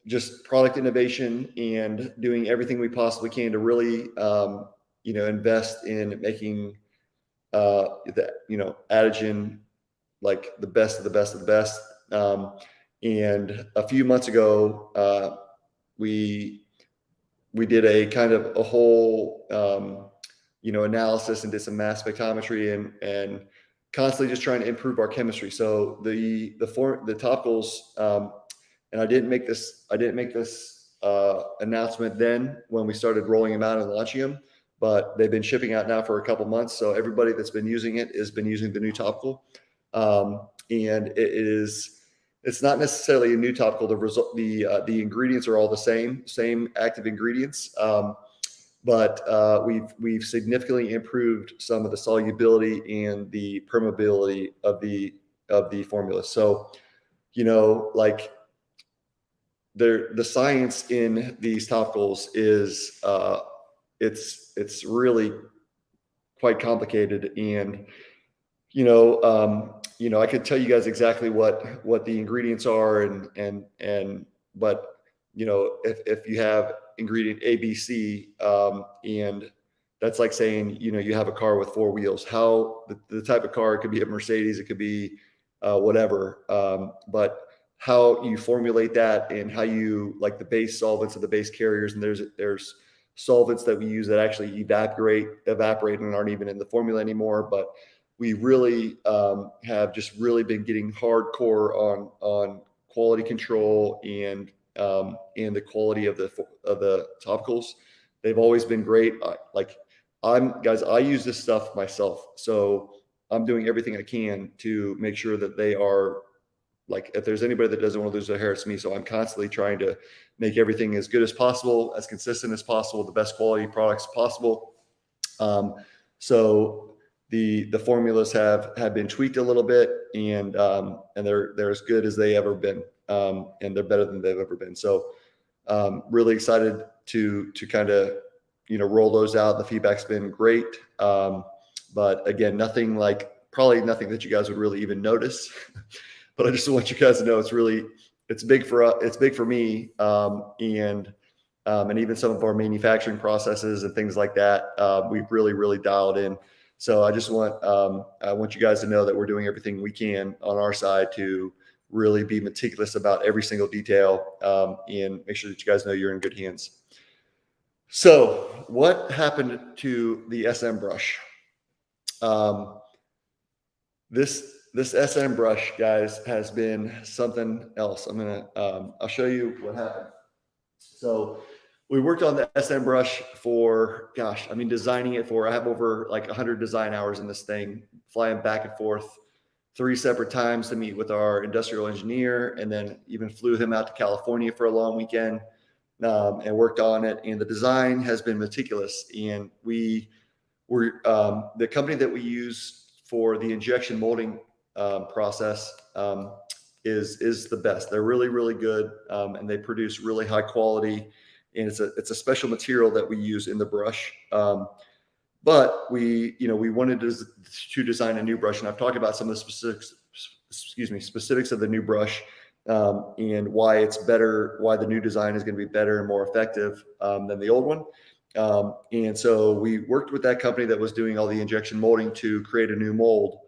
just product innovation and doing everything we possibly can to really, invest in making Adegen like the best of the best of the best. And a few months ago, we did a kind of a whole, analysis and did some mass spectrometry and constantly just trying to improve our chemistry. So the topicals, and I didn't make this announcement then when we started rolling them out and launching them, but they've been shipping out now for a couple months. So everybody that's been using it has been using the new topical. And it's not necessarily a new topical. The ingredients are all the same active ingredients. But we've significantly improved some of the solubility and the permeability of the formula. So, the science in these topicals is it's really quite complicated, and I could tell you guys exactly what the ingredients are, but if you have ingredient A, B, C, and that's like saying you have a car with four wheels. How the type of car, it could be a Mercedes, it could be whatever, but how you formulate that and how you like the base solvents of the base carriers, and there's solvents that we use that actually evaporate and aren't even in the formula anymore. But we really have just really been getting hardcore on quality control and the quality of the topicals. They've always been great. I use this stuff myself, so I'm doing everything I can to make sure that they are, like, if there's anybody that doesn't want to lose their hair, it's me. So I'm constantly trying to make everything as good as possible, as consistent as possible, the best quality products possible. So the formulas have been tweaked a little bit, and they're as good as they ever been, and they're better than they've ever been. So really excited to kind of roll those out. The feedback's been great, but again, probably nothing that you guys would really even notice. But I just want you guys to know it's big for us. It's big for me, and even some of our manufacturing processes and things like that. We've really dialed in. So I want you guys to know that we're doing everything we can on our side to really be meticulous about every single detail, and make sure that you guys know you're in good hands. So what happened to the SM brush? This SM brush, guys, has been something else. I'll show you what happened. So we worked on the SM brush for, designing it I have over like 100 design hours in this thing, flying back and forth 3 separate times to meet with our industrial engineer, and then even flew him out to California for a long weekend. and worked on it. And the design has been meticulous. And we were the company that we use for the injection molding process is the best. They're really, really good, and they produce really high quality. And it's a special material that we use in the brush. But we wanted to design a new brush, and I've talked about some of the specifics of the new brush, and why it's better, why the new design is going to be better and more effective than the old one. And so we worked with that company that was doing all the injection molding to create a new mold.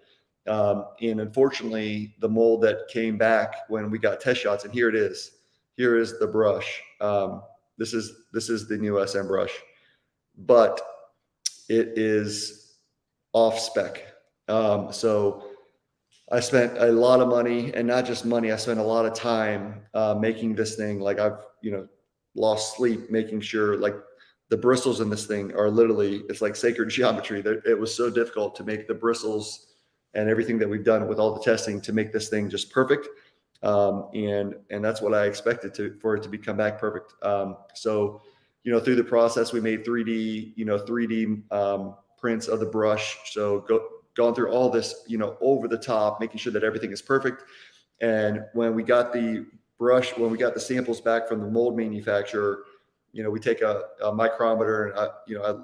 And unfortunately, the mold that came back when we got test shots, and here it is. Here is the brush. This is the new SM brush, but it is off spec. So I spent a lot of money, and not just money. I spent a lot of time making this thing. Like I've lost sleep making sure, like, the bristles in this thing are literally, it's like sacred geometry. It was so difficult to make the bristles and everything that we've done with all the testing to make this thing just perfect. And that's what I expected for it to come back perfect. So, through the process, we made 3D prints of the brush. So gone through all this, over the top, making sure that everything is perfect. And when we got the samples back from the mold manufacturer, we take a micrometer, and I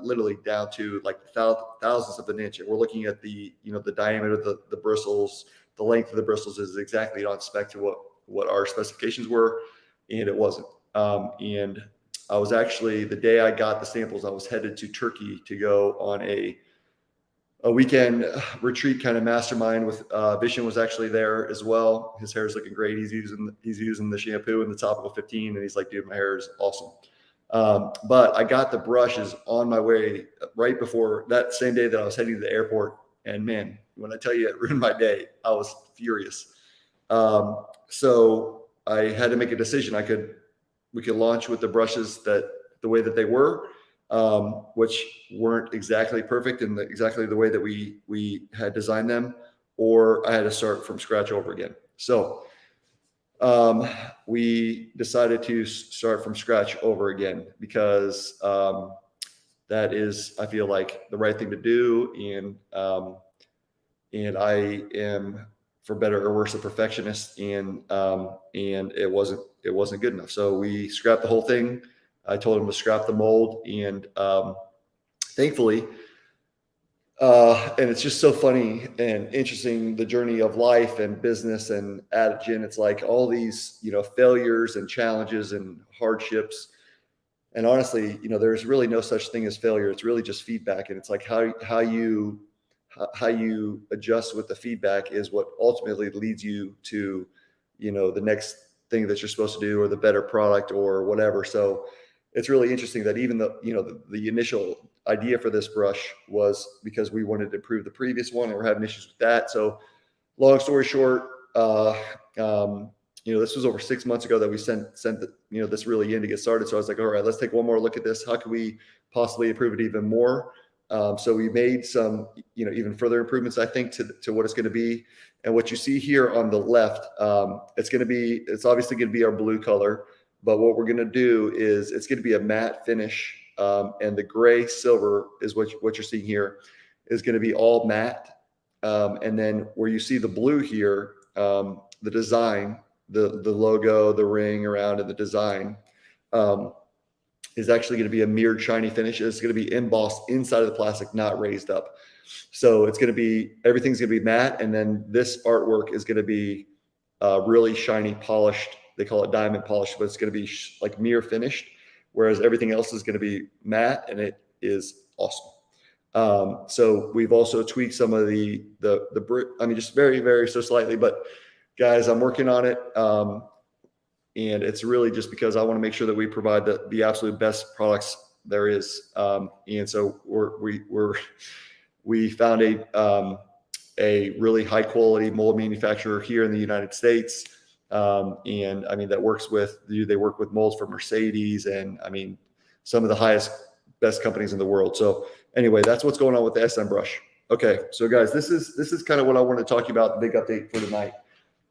literally down to like thousandths of an inch. And we're looking at the diameter of the bristles. The length of the bristles is exactly on spec to what our specifications were, and it wasn't. And I was actually, the day I got the samples, I was headed to Turkey to go on a weekend retreat kind of mastermind with Vishen was actually there as well. His hair is looking great. He's using the shampoo and the Topical 15, and he's like, dude, my hair is awesome. But I got the brushes on my way right before that same day that I was heading to the airport. And man, when I tell you it ruined my day, I was furious. So I had to make a decision. We could launch with the brushes the way that they were, which weren't exactly perfect and exactly the way that we had designed them, or I had to start from scratch over again. So we decided to start from scratch over again because that is, I feel like, the right thing to do. And I am, for better or worse, a perfectionist, and it wasn't good enough. So we scrapped the whole thing. I told him to scrap the mold, and thankfully, and it's just so funny and interesting, the journey of life and business and Adegen. It's like all these, failures and challenges and hardships. And honestly, there's really no such thing as failure. It's really just feedback. And it's like how you adjust with the feedback is what ultimately leads you to, the next thing that you're supposed to do, or the better product or whatever. So it's really interesting that even the initial idea for this brush was because we wanted to improve the previous one, and we're having issues with that. So long story short, this was over 6 months ago that we sent this really in to get started. So I was like, all right, let's take one more look at this. How can we possibly improve it even more? So we made some, even further improvements, I think, to what it's going to be. And what you see here on the left, it's obviously going to be our blue color. But what we're going to do is it's going to be a matte finish, and the gray silver is what you're seeing here is going to be all matte. And then where you see the blue here, the design, the logo, the ring around, and the design is actually going to be a mirrored shiny finish. It's going to be embossed inside of the plastic, not raised up. So it's going to be, everything's going to be matte, and then this artwork is going to be really shiny, polished. They call it diamond polish, but it's going to be like mirror finished, whereas everything else is going to be matte, and it is awesome. So we've also tweaked some of the just very, very so slightly, but guys, I'm working on it. And it's really just because I want to make sure that we provide the absolute best products there is. And so we found a really high quality mold manufacturer here in the United States. And I mean, they work with molds for Mercedes, and I mean, some of the best companies in the world. So anyway, that's what's going on with the SM brush. Okay. So guys, this is kind of what I want to talk about, the big update for tonight.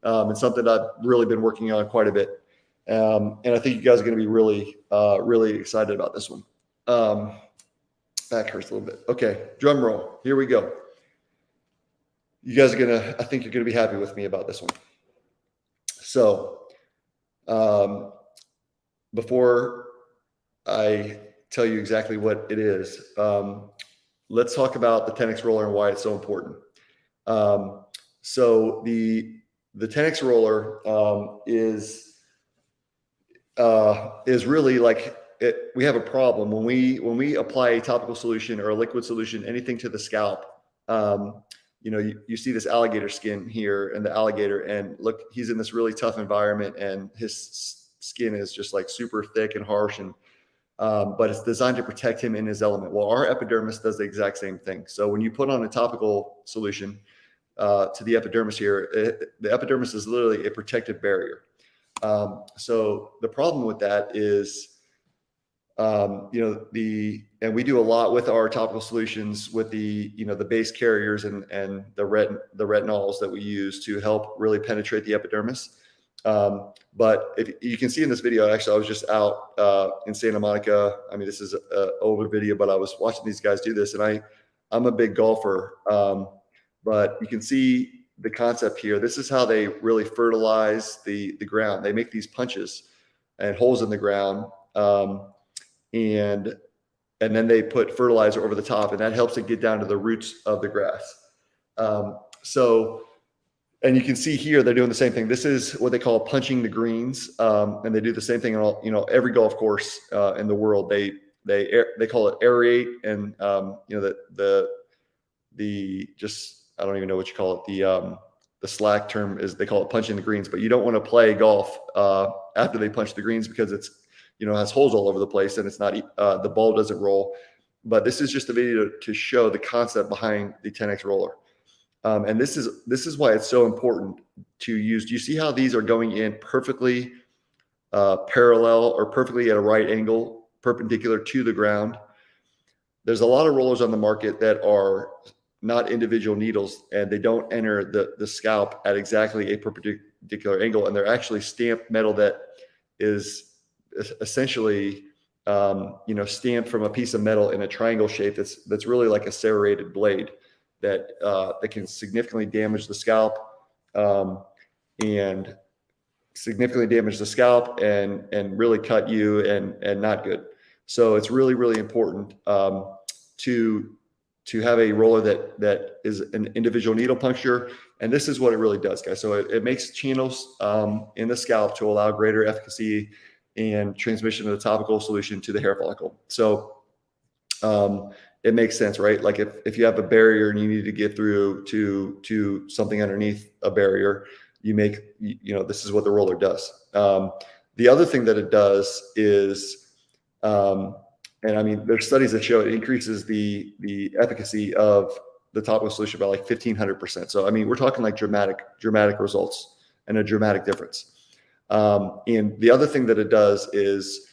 It's something I've really been working on quite a bit. And I think you guys are going to be really, really excited about this one. Back hurts a little bit. Okay, drum roll. Here we go. You guys are I think you're going to be happy with me about this one. So, before I tell you exactly what it is, let's talk about the 10x roller and why it's so important. So the 10x roller is really like we have a problem when we apply a topical solution or a liquid solution, anything to the scalp. You see this alligator skin here and the alligator, and look, he's in this really tough environment and his skin is just like super thick and harsh, and but it's designed to protect him in his element. Well, our epidermis does the exact same thing. So when you put on a topical solution to the epidermis here, the epidermis is literally a protective barrier. So the problem with that is, and we do a lot with our topical solutions with the base carriers and the retinols that we use to help really penetrate the epidermis. But if you can see in this video, actually, I was just out in Santa Monica. I mean, this is an older video, but I was watching these guys do this, and I'm a big golfer. But you can see the concept here. This is how they really fertilize the ground. They make these punches and holes in the ground, and then they put fertilizer over the top, and that helps it get down to the roots of the grass. And you can see here they're doing the same thing. This is what they call punching the greens, and they do the same thing on every golf course in the world. They call it aerate, and the just I don't even know what you call it. The slack term is they call it punching the greens, but you don't want to play golf after they punch the greens because it's has holes all over the place and it's not the ball doesn't roll. But this is just a video to show the concept behind the 10x roller. And this is why it's so important to use. Do you see how these are going in perfectly parallel or perfectly at a right angle, perpendicular to the ground? There's a lot of rollers on the market that are not individual needles, and they don't enter the scalp at exactly a perpendicular angle, and they're actually stamped metal that is essentially stamped from a piece of metal in a triangle shape that's really like a serrated blade that can significantly damage the scalp and really cut you and not good. So it's really, really important to have a roller that is an individual needle puncture. And this is what it really does, guys. So it makes channels in the scalp to allow greater efficacy and transmission of the topical solution to the hair follicle. So it makes sense, right? Like if you have a barrier and you need to get through to something underneath a barrier, this is what the roller does. The other thing that it does is, and I mean, there's studies that show it increases the efficacy of the topical solution by like 1,500%. So, I mean, we're talking like dramatic results and a dramatic difference. And the other thing that it does is,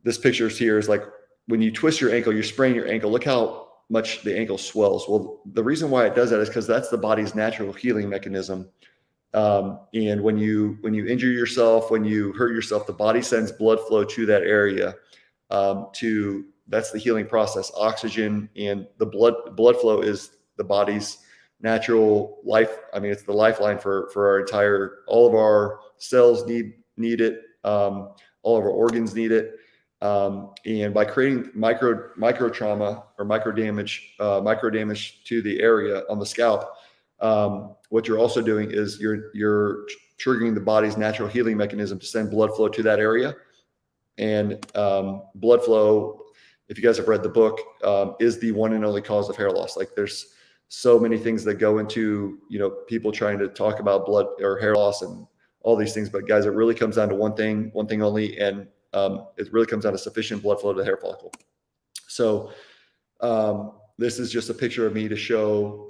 this picture here is like when you twist your ankle, you're spraining your ankle. Look how much the ankle swells. Well, the reason why it does that is because that's the body's natural healing mechanism. And when you injure yourself, when you hurt yourself, the body sends blood flow to that area. That's the healing process. Oxygen and the blood flow is the body's natural life. I mean, it's the lifeline for all of our cells need it. All of our organs need it. And by creating micro trauma or micro damage to the area on the scalp, what you're also doing is you're triggering the body's natural healing mechanism to send blood flow to that area. And blood flow, if you guys have read the book, is the one and only cause of hair loss. Like, there's so many things that go into people trying to talk about blood or hair loss and all these things, but guys, it really comes down to one thing only, and it really comes down to sufficient blood flow to the hair follicle. So this is just a picture of me to show.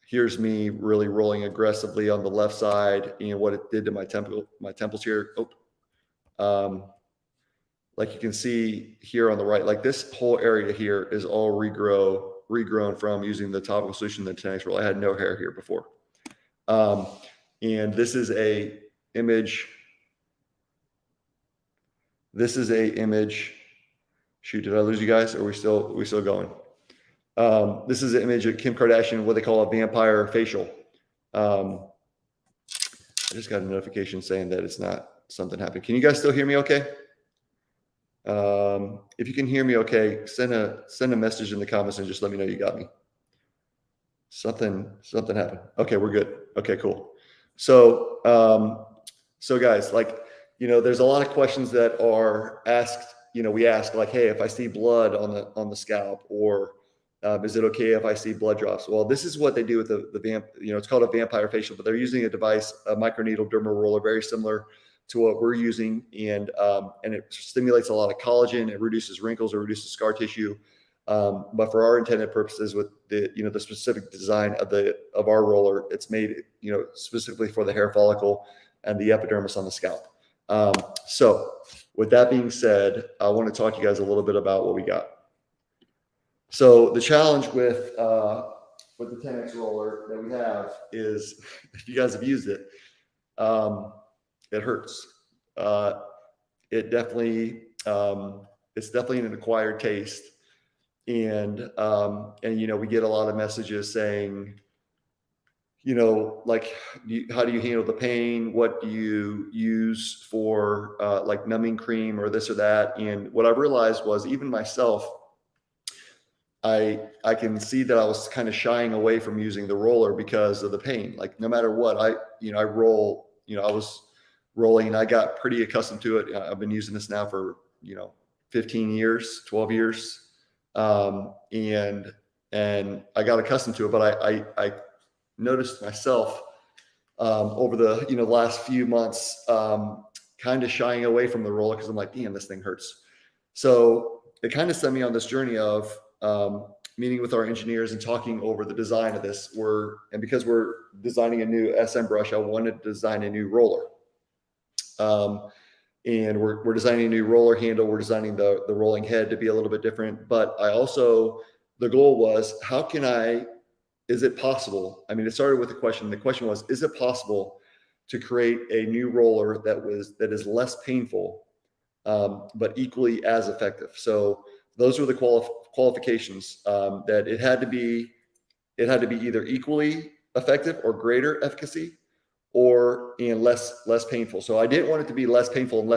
Here's me really rolling aggressively on the left side, and what it did to my temples here. Like you can see here on the right, like this whole area here is all regrown from using the topical solution, the 10x roll. I had no hair here before. And this is a image This is a image. Shoot, did I lose you guys? Or are we still going? This is an image of Kim Kardashian, what they call a vampire facial. I just got a notification saying that it's not something happening. Can you guys still hear me okay? If you can hear me okay, send a message in the comments and just let me know you got me. Something happened. Okay, we're good. Okay, cool. So guys, like, there's a lot of questions that are asked, we ask like, hey, if I see blood on the scalp, or is it okay if I see blood drops? Well, this is what they do with the it's called a vampire facial, but they're using a device, a microneedle dermal roller, very similar to what we're using. And it stimulates a lot of collagen. It reduces wrinkles, it reduces scar tissue. But for our intended purposes, with the specific design of our roller, it's made, specifically for the hair follicle and the epidermis on the scalp. So with that being said, I want to talk to you guys a little bit about what we got. So the challenge with the 10X roller that we have is, if you guys have used it, it hurts. It definitely, it's definitely an acquired taste. And we get a lot of messages saying, like, how do you handle the pain? What do you use for like numbing cream or this or that? And what I realized was, even myself, I can see that I was kind of shying away from using the roller because of the pain. Like, no matter what, I roll, I was rolling, I got pretty accustomed to it. I've been using this now for, 15 years, 12 years. And I got accustomed to it, but I noticed myself, over the, last few months, kind of shying away from the roller, because I'm like, damn, this thing hurts. So it kind of sent me on this journey of, meeting with our engineers and talking over the design of this. Because we're designing a new SM brush, I wanted to design a new roller. And we're designing a new roller handle. We're designing the rolling head to be a little bit different. But the goal was, is it possible? I mean, it started with a question. The question was, is it possible to create a new roller that is less painful, but equally as effective? So those were the qualifications, that it had to be either equally effective or greater efficacy, or less painful. So I didn't want it to be less painful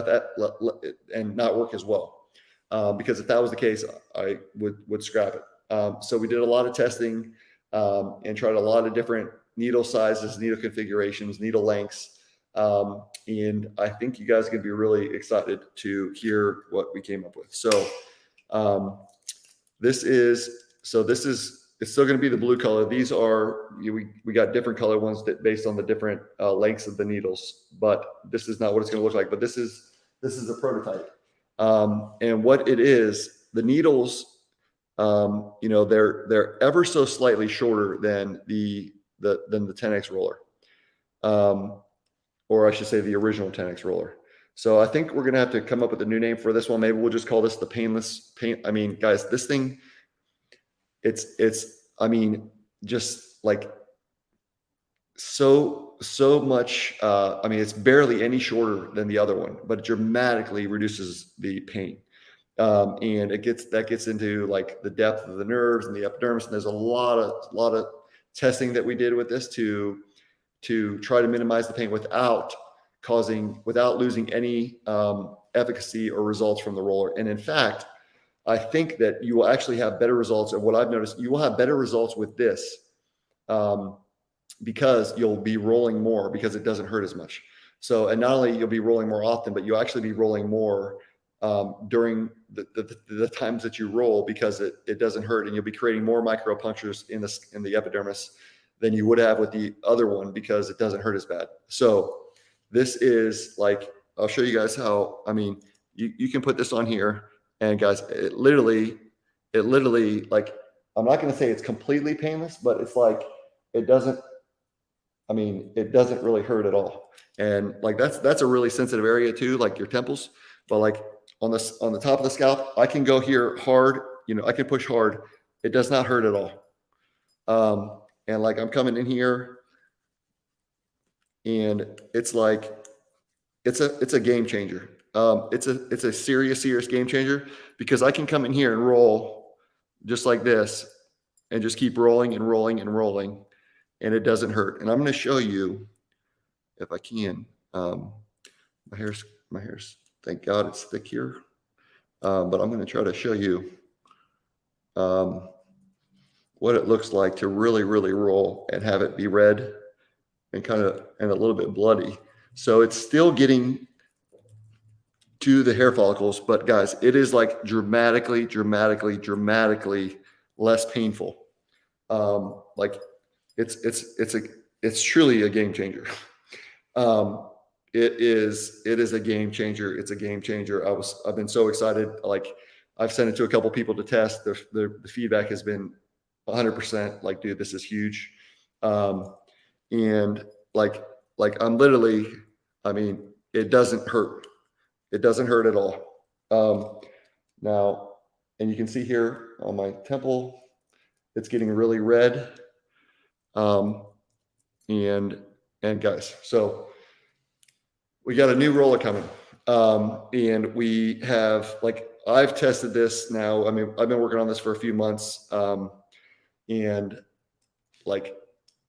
and not work as well, because if that was the case, I would scrap it. So we did a lot of testing, and tried a lot of different needle sizes, needle configurations, needle lengths. And I think you guys are going to be really excited to hear what we came up with. So it's still going to be the blue color. These are, we got different color ones based on the different lengths of the needles, but this is not what it's going to look like. But this is a prototype. And what it is, the needles, they're ever so slightly shorter than the 10X roller, or I should say the original 10X roller. So I think we're going to have to come up with a new name for this one. Maybe we'll just call this the painless paint. I mean, guys, this thing, I mean, just like so much, I mean, it's barely any shorter than the other one, but it dramatically reduces the pain. And that gets into like the depth of the nerves and the epidermis. And there's a lot of testing that we did with this to try to minimize the pain without losing any efficacy or results from the roller. And in fact, I think that you will actually have better results. And what I've noticed, you will have better results with this, because you'll be rolling more, because it doesn't hurt as much. So, and not only you'll be rolling more often, but you'll actually be rolling more during the times that you roll, because it doesn't hurt, and you'll be creating more micropunctures in the epidermis than you would have with the other one, because it doesn't hurt as bad. So this is like, I'll show you guys how. I mean, you can put this on here, and guys, it literally, like, I'm not going to say it's completely painless, but it's like, it doesn't really hurt at all. And like, that's a really sensitive area too, like your temples. But like on the top of the scalp, I can go here hard, I can push hard. It does not hurt at all. And like, I'm coming in here, and it's like, it's a game changer. it's a serious game changer, because I can come in here and roll just like this and just keep rolling and rolling and rolling, and it doesn't hurt. And I'm going to show you if I can. My hair's, thank God it's thick here. But I'm going to try to show you what it looks like to really roll and have it be red and and a little bit bloody. So it's still getting to the hair follicles, but guys, it is like dramatically less painful. Like it's truly a game changer. It is a game changer. It's a game changer. I've been so excited. Like, I've sent it to a couple people to test. The feedback has been 100%. Like, dude, this is huge. And like I'm literally, I mean, it doesn't hurt. It doesn't hurt at all. Now, and you can see here on my temple, it's getting really red. And guys, so we got a new roller coming. And we have, like, I've tested this now. I mean, I've been working on this for a few months. And like,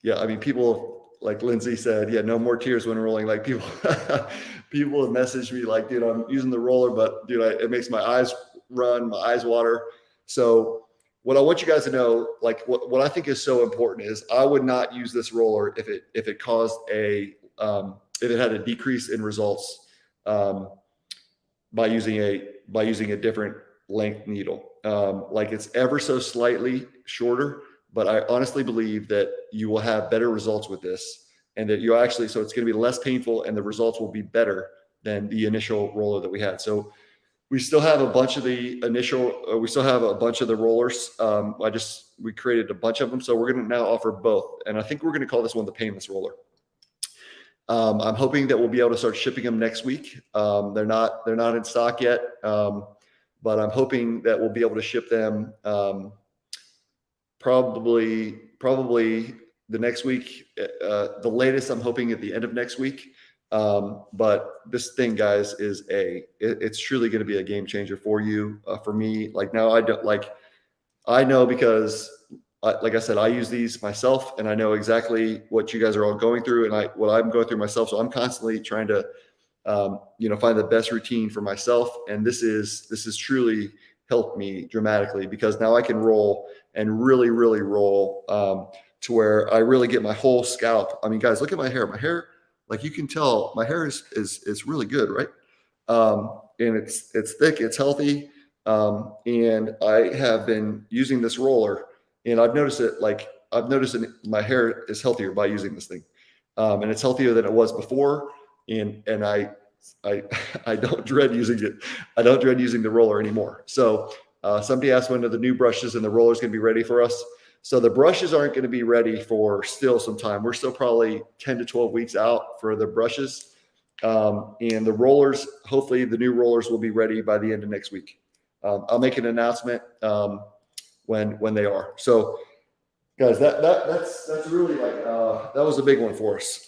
yeah, I mean, people, like Lindsay said, yeah, no more tears when rolling. Like, people have messaged me like, dude, I'm using the roller, but dude, it makes my eyes run, my eyes water. So what I want you guys to know, like, what I think is so important is, I would not use this roller if it caused if it had a decrease in results by using a different length needle. Like, it's ever so slightly shorter, but I honestly believe that you will have better results with this, and that you actually, so it's going to be less painful and the results will be better than the initial roller that we had. So we still have a bunch of the we still have a bunch of the rollers. We created a bunch of them. So we're going to now offer both. And I think we're going to call this one the painless roller. I'm hoping that we'll be able to start shipping them next week. They're not in stock yet. But I'm hoping that we'll be able to ship them probably the next week. The latest, I'm hoping at the end of next week. But this thing, guys, it's truly going to be a game changer for you. For me, like, now I know, because like I said, I use these myself, and I know exactly what you guys are all going through, and what I'm going through myself. So I'm constantly trying to, find the best routine for myself. And this is truly helped me dramatically, because now I can roll and really roll, to where I really get my whole scalp. I mean, guys, look at my hair. My hair, like, you can tell my hair is really good, right? And it's thick, it's healthy. And I have been using this roller, and I've noticed my hair is healthier by using this thing. And it's healthier than it was before. And I don't dread using it. I don't dread using the roller anymore. So somebody asked when are the new brushes and the rollers going to be ready for us. So the brushes aren't going to be ready for still some time. We're still probably 10 to 12 weeks out for the brushes. And the rollers, hopefully the new rollers will be ready by the end of next week. I'll make an announcement when they are. So guys, that's really, like, that was a big one for us.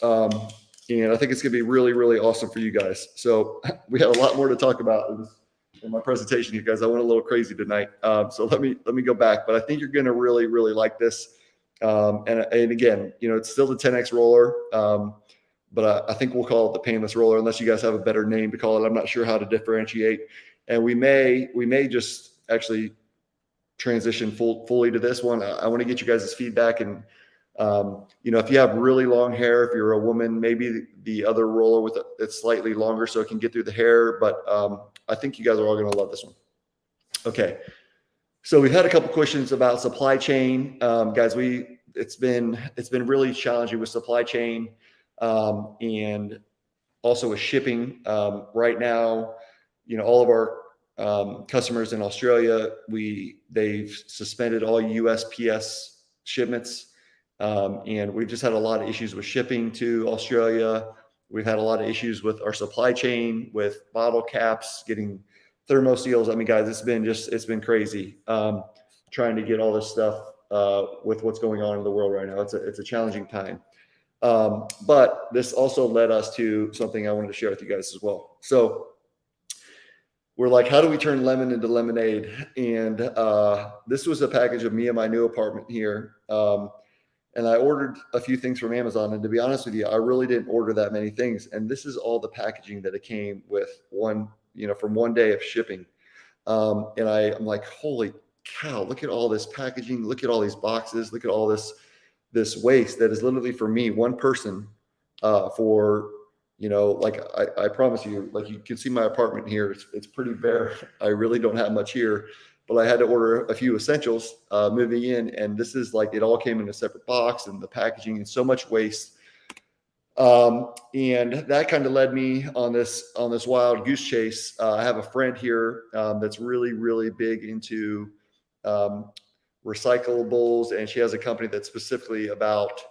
And I think it's going to be really awesome for you guys. So we had a lot more to talk about in my presentation, you guys. I went a little crazy tonight. So let me go back, but I think you're going to really like this. And again, it's still the 10X roller. But I think we'll call it the painless roller, unless you guys have a better name to call it. I'm not sure how to differentiate. And we may just actually transition fully to this one. I want to get you guys' feedback. And if you have really long hair, if you're a woman, maybe the other roller it's slightly longer so it can get through the hair. But I think you guys are all going to love this one. Okay. So we've had a couple questions about supply chain. Guys, it's been really challenging with supply chain, and also with shipping. Right now, all of our customers in Australia, they've suspended all USPS shipments. And we've just had a lot of issues with shipping to Australia. We've had a lot of issues with our supply chain, with bottle caps, getting thermoseals. I mean, guys, it's been crazy, trying to get all this stuff, with what's going on in the world right now. It's a challenging time. But this also led us to something I wanted to share with you guys as well. So we're like, how do we turn lemon into lemonade? And this was a package of me and my new apartment here. And I ordered a few things from Amazon. And to be honest with you, I really didn't order that many things. And this is all the packaging that it came with from one day of shipping. And I'm like, holy cow, look at all this packaging. Look at all these boxes. Look at all this waste that is literally for me, one person, for, like I promise you, like you can see my apartment here. It's pretty bare. I really don't have much here, but I had to order a few essentials moving in. And this is like, it all came in a separate box, and the packaging, and so much waste. And that kind of led me on this wild goose chase. I have a friend here that's really, really big into recyclables, and she has a company that's specifically about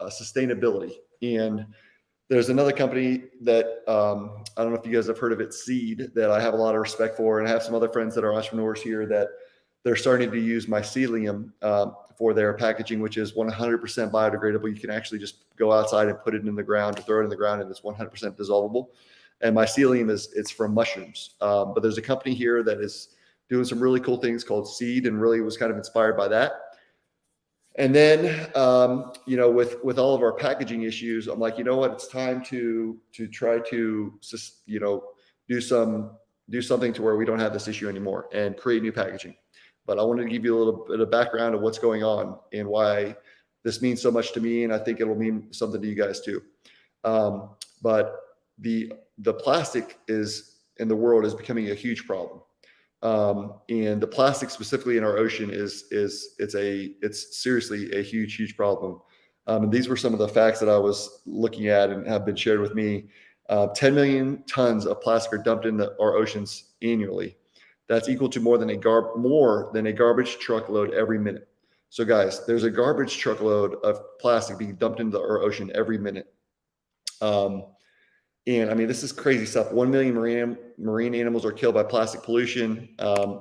sustainability. And there's another company that I don't know if you guys have heard of it, Seed, that I have a lot of respect for, and I have some other friends that are entrepreneurs here that they're starting to use mycelium for their packaging, which is 100% biodegradable. You can actually just go outside and put it in the ground, or throw it in the ground, and it's 100% dissolvable. And mycelium it's from mushrooms. But there's a company here that is doing some really cool things called Seed, and really was kind of inspired by that. And then, with all of our packaging issues, I'm like, you know what, it's time to try to, do something to where we don't have this issue anymore and create new packaging. But I wanted to give you a little bit of background of what's going on and why this means so much to me. And I think it'll mean something to you guys too. But the plastic in the world is becoming a huge problem. And the plastic specifically in our ocean it's seriously a huge problem. And these were some of the facts that I was looking at and have been shared with me. 10 million tons of plastic are dumped into our oceans annually. That's equal to more than a garbage truckload every minute. So guys, there's a garbage truckload of plastic being dumped into our ocean every minute. And I mean, this is crazy stuff. 1 million marine animals are killed by plastic pollution.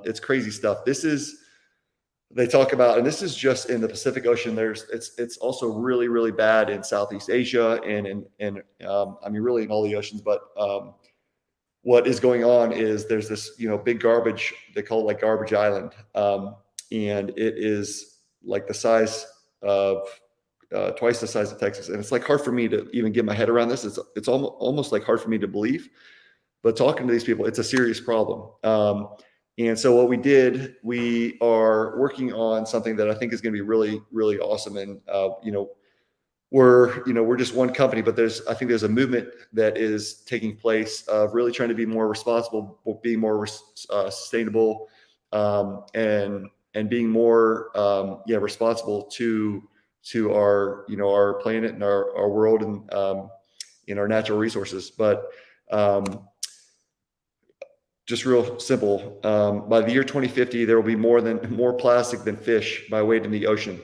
It's crazy stuff. They talk about, and this is just in the Pacific Ocean. It's also really, really bad in Southeast Asia and I mean, really in all the oceans. But what is going on is there's this, big garbage. They call it like Garbage Island. And it is like the size of twice the size of Texas. And it's like hard for me to even get my head around this. It's almost like hard for me to believe, but talking to these people, it's a serious problem. And so what we are working on something that I think is going to be really, really awesome. And, we're just one company, but I think there's a movement that is taking place of really trying to be more responsible, being more sustainable, and being more, responsible to our planet and our world and in our natural resources. But just real simple, by the year 2050, there will be more plastic than fish by weight in the ocean.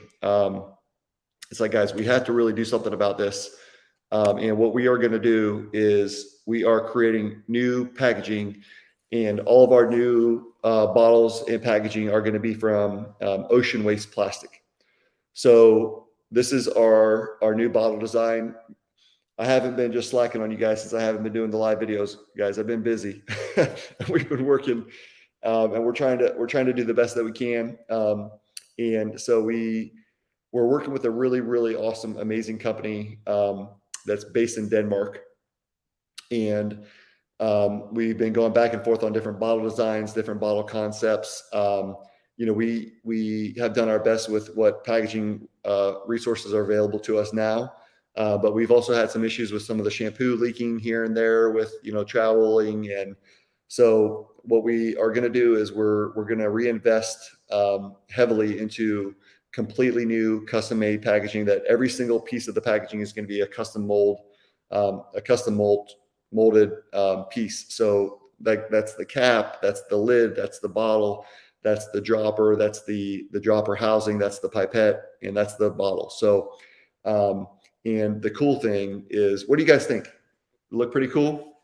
It's like, guys, we have to really do something about this. And what we are going to do is we are creating new packaging, and all of our new bottles and packaging are going to be from ocean waste plastic. So this is our new bottle design. I haven't been just slacking on you guys since I haven't been doing the live videos, guys. I've been busy. We've been working, and we're trying to do the best that we can. And so we're working with a really, really awesome, amazing company that's based in Denmark. And we've been going back and forth on different bottle designs, different bottle concepts. We have done our best with what packaging resources are available to us now. But we've also had some issues with some of the shampoo leaking here and there with, traveling. And so what we are going to do is we're going to reinvest heavily into completely new custom made packaging, that every single piece of the packaging is going to be a custom molded piece. So that's the cap, that's the lid, that's the bottle, that's the dropper, that's the dropper housing, that's the pipette, and that's the bottle. So, and the cool thing is, what do you guys think? Look pretty cool.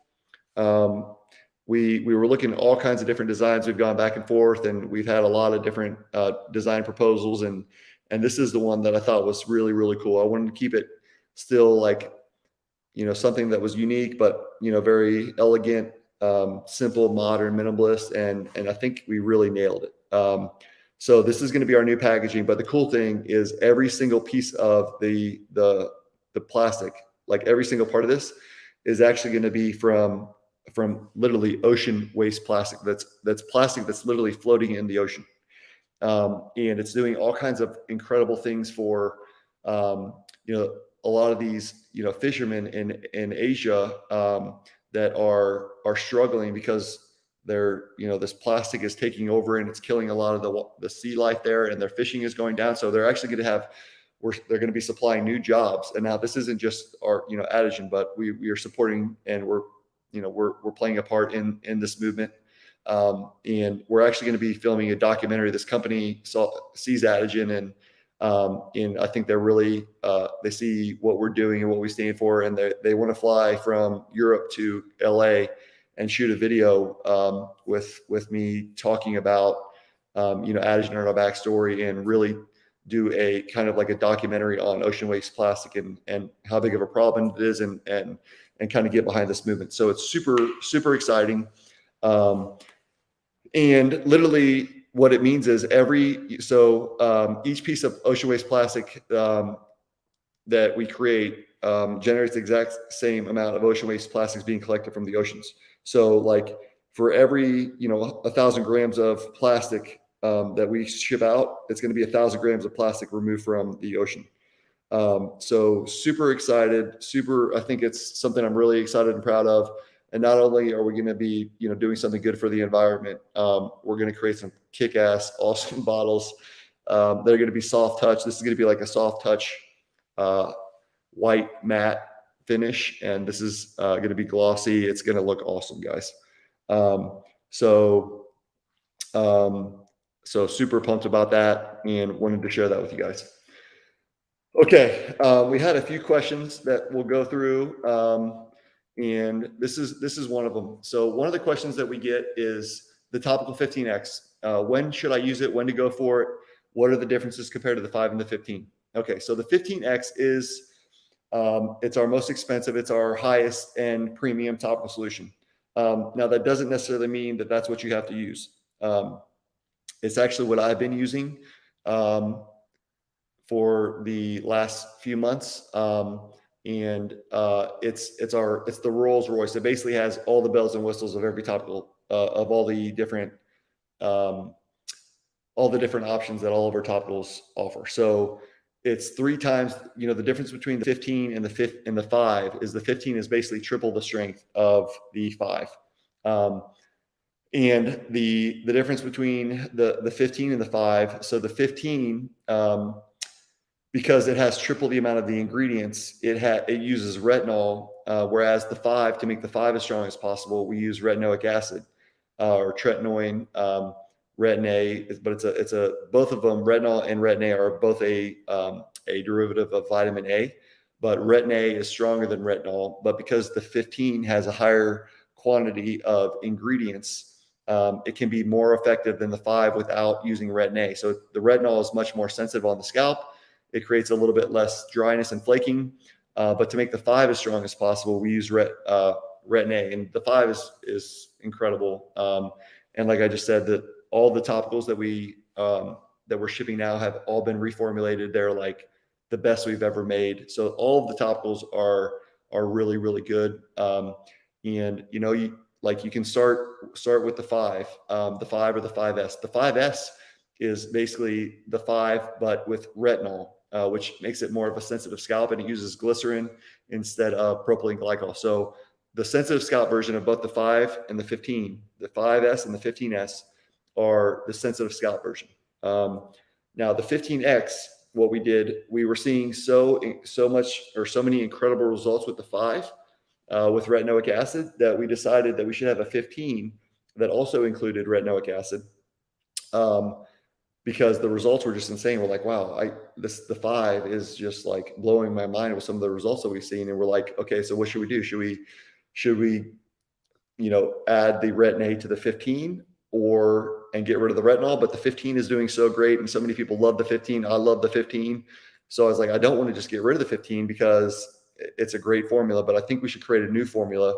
We were looking at all kinds of different designs. We've gone back and forth, and we've had a lot of different design proposals, and this is the one that I thought was really, really cool. I wanted to keep it still like, something that was unique, but, very elegant, simple, modern, minimalist. And I think we really nailed it. So this is going to be our new packaging. But the cool thing is every single piece of the plastic, like every single part of this is actually going to be from literally ocean waste plastic. That's plastic that's literally floating in the ocean. And it's doing all kinds of incredible things for, a lot of these, fishermen in Asia, that are struggling because this plastic is taking over and it's killing a lot of the sea life there, and their fishing is going down. So they're actually going to they're going to be supplying new jobs. And now this isn't just our, Adegen, but we are supporting, and we're playing a part in this movement. And we're actually going to be filming a documentary. This company sees Adegen, and I think they're really, they see what we're doing and what we stand for. And they want to fly from Europe to LA and shoot a video, with me talking about, Adegen and our backstory, and really do a kind of like a documentary on ocean waste plastic and how big of a problem it is, and kind of get behind this movement. So it's super, super exciting. And literally what it means is each piece of ocean waste plastic, that we create, generates the exact same amount of ocean waste plastics being collected from the oceans. So like for every, 1,000 grams of plastic, that we ship out, it's going to be 1,000 grams of plastic removed from the ocean. So super excited, I think it's something I'm really excited and proud of. And not only are we going to be, doing something good for the environment, we're going to create some kick-ass, awesome bottles, that are going to be soft touch. This is going to be like a soft touch, white matte finish. And this is going to be glossy. It's going to look awesome, guys. So super pumped about that, and wanted to share that with you guys. Okay. We had a few questions that we'll go through. And this is one of them. So one of the questions that we get is the Topical 15X. When should I use it? When to go for it? What are the differences compared to the 5 and the 15? Okay, so the 15X is, it's our most expensive. It's our highest end premium topical solution. Now that doesn't necessarily mean that that's what you have to use. It's actually what I've been using, for the last few months. And it's the Rolls Royce. It basically has all the bells and whistles of every topical, of all the different options that all of our topicals offer. So it's 3 times, the difference between the 15 and the 5 is the 15 is basically triple the strength of the 5. And the difference between the 15 and the 5, so the 15, because it has triple the amount of the ingredients, it uses retinol, whereas the 5, to make the 5 as strong as possible, we use retinoic acid, or tretinoin, retin-A, but it's both of them, retinol and retin-A, are both a derivative of vitamin A, but retin-A is stronger than retinol. But because the 15 has a higher quantity of ingredients, it can be more effective than the 5 without using retin-A. So the retinol is much more sensitive on the scalp. It creates a little bit less dryness and flaking. But to make the 5 as strong as possible, we use retin-A, and the 5 is incredible. And like I just said, that all the topicals that we're shipping now have all been reformulated. They're like the best we've ever made. So all of the topicals are really, really good. And you can start with the 5 or the 5S. The 5S is basically the 5, but with retinol, which makes it more of a sensitive scalp, and it uses glycerin instead of propylene glycol. So the sensitive scalp version of both the 5 and the 15, the 5S and the 15S, are the sensitive scalp version. Now the 15X, what we did, we were seeing so many incredible results with the 5, with retinoic acid, that we decided that we should have a 15 that also included retinoic acid, because the results were just insane. We're like, wow, the 5 is just like blowing my mind with some of the results that we've seen. And we're like, okay, so what should we do? Should we add the retin-A to the 15 and get rid of the retinol? But the 15 is doing so great, and so many people love the 15. I love the 15. So I was like, I don't want to just get rid of the 15, because it's a great formula, but I think we should create a new formula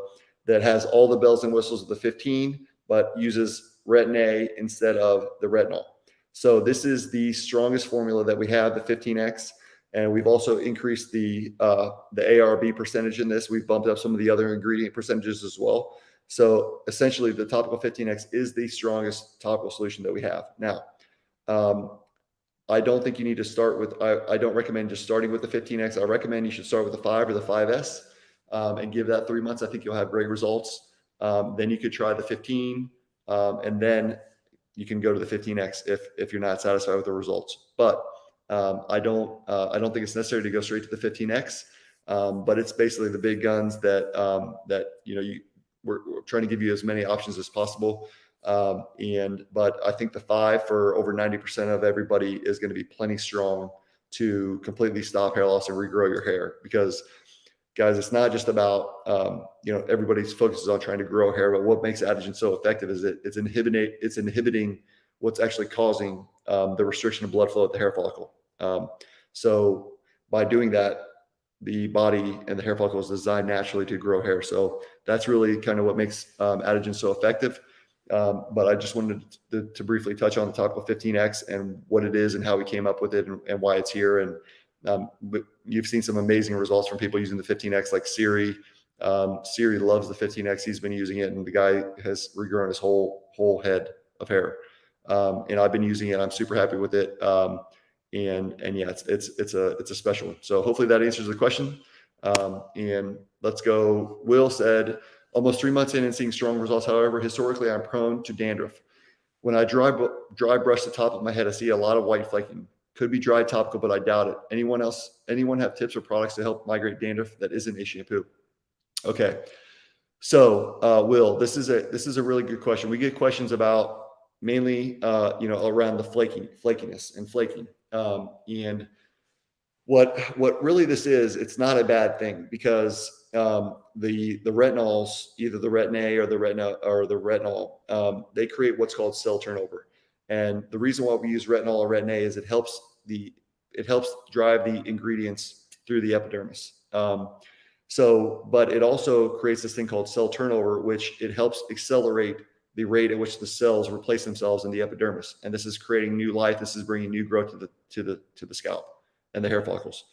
that has all the bells and whistles of the 15, but uses retin A instead of the retinol. So this is the strongest formula that we have, the 15X. And we've also increased the ARB percentage in this. We've bumped up some of the other ingredient percentages as well. So essentially, the Topical 15X is the strongest topical solution that we have. Now, I don't think you need to start with, I don't recommend just starting with the 15X. I recommend you should start with the 5 or the 5S and give that 3 months. I think you'll have great results. Then you could try the 15 and then you can go to the 15X if you're not satisfied with the results. But I don't think it's necessary to go straight to the 15X, but it's basically the big guns that we're trying to give you as many options as possible. But I think the 5 for over 90% of everybody is going to be plenty strong to completely stop hair loss and regrow your hair. Because guys, it's not just about everybody's focuses on trying to grow hair, but what makes Adegen so effective is it's inhibiting what's actually causing the restriction of blood flow at the hair follicle. So by doing that, the body and the hair follicle is designed naturally to grow hair. So that's really kind of what makes Adegen so effective. But I just wanted to briefly touch on the Topical 15X and what it is and how we came up with it and why it's here. And you've seen some amazing results from people using the 15X, like Siri. Siri loves the 15X. He's been using it, and the guy has regrown his whole head of hair. And I've been using it. I'm super happy with it. And yeah, it's a special one. So hopefully that answers the question. And let's go. Will said, almost 3 months in and seeing strong results. However, historically, I'm prone to dandruff. When I dry brush the top of my head, I see a lot of white flaking. Could be dry topical, but I doubt it. Anyone have tips or products to help migrate dandruff that isn't a shampoo? Okay. So, Will, this is a really good question. We get questions about mainly, around the flakiness and flaking. And what really this is, it's not a bad thing, because the retinols, either the retin A or the retinol, they create what's called cell turnover. And the reason why we use retinol or retin A is it helps drive the ingredients through the epidermis. But it also creates this thing called cell turnover, which it helps accelerate the rate at which the cells replace themselves in the epidermis. And this is creating new life. This is bringing new growth to the scalp and the hair follicles.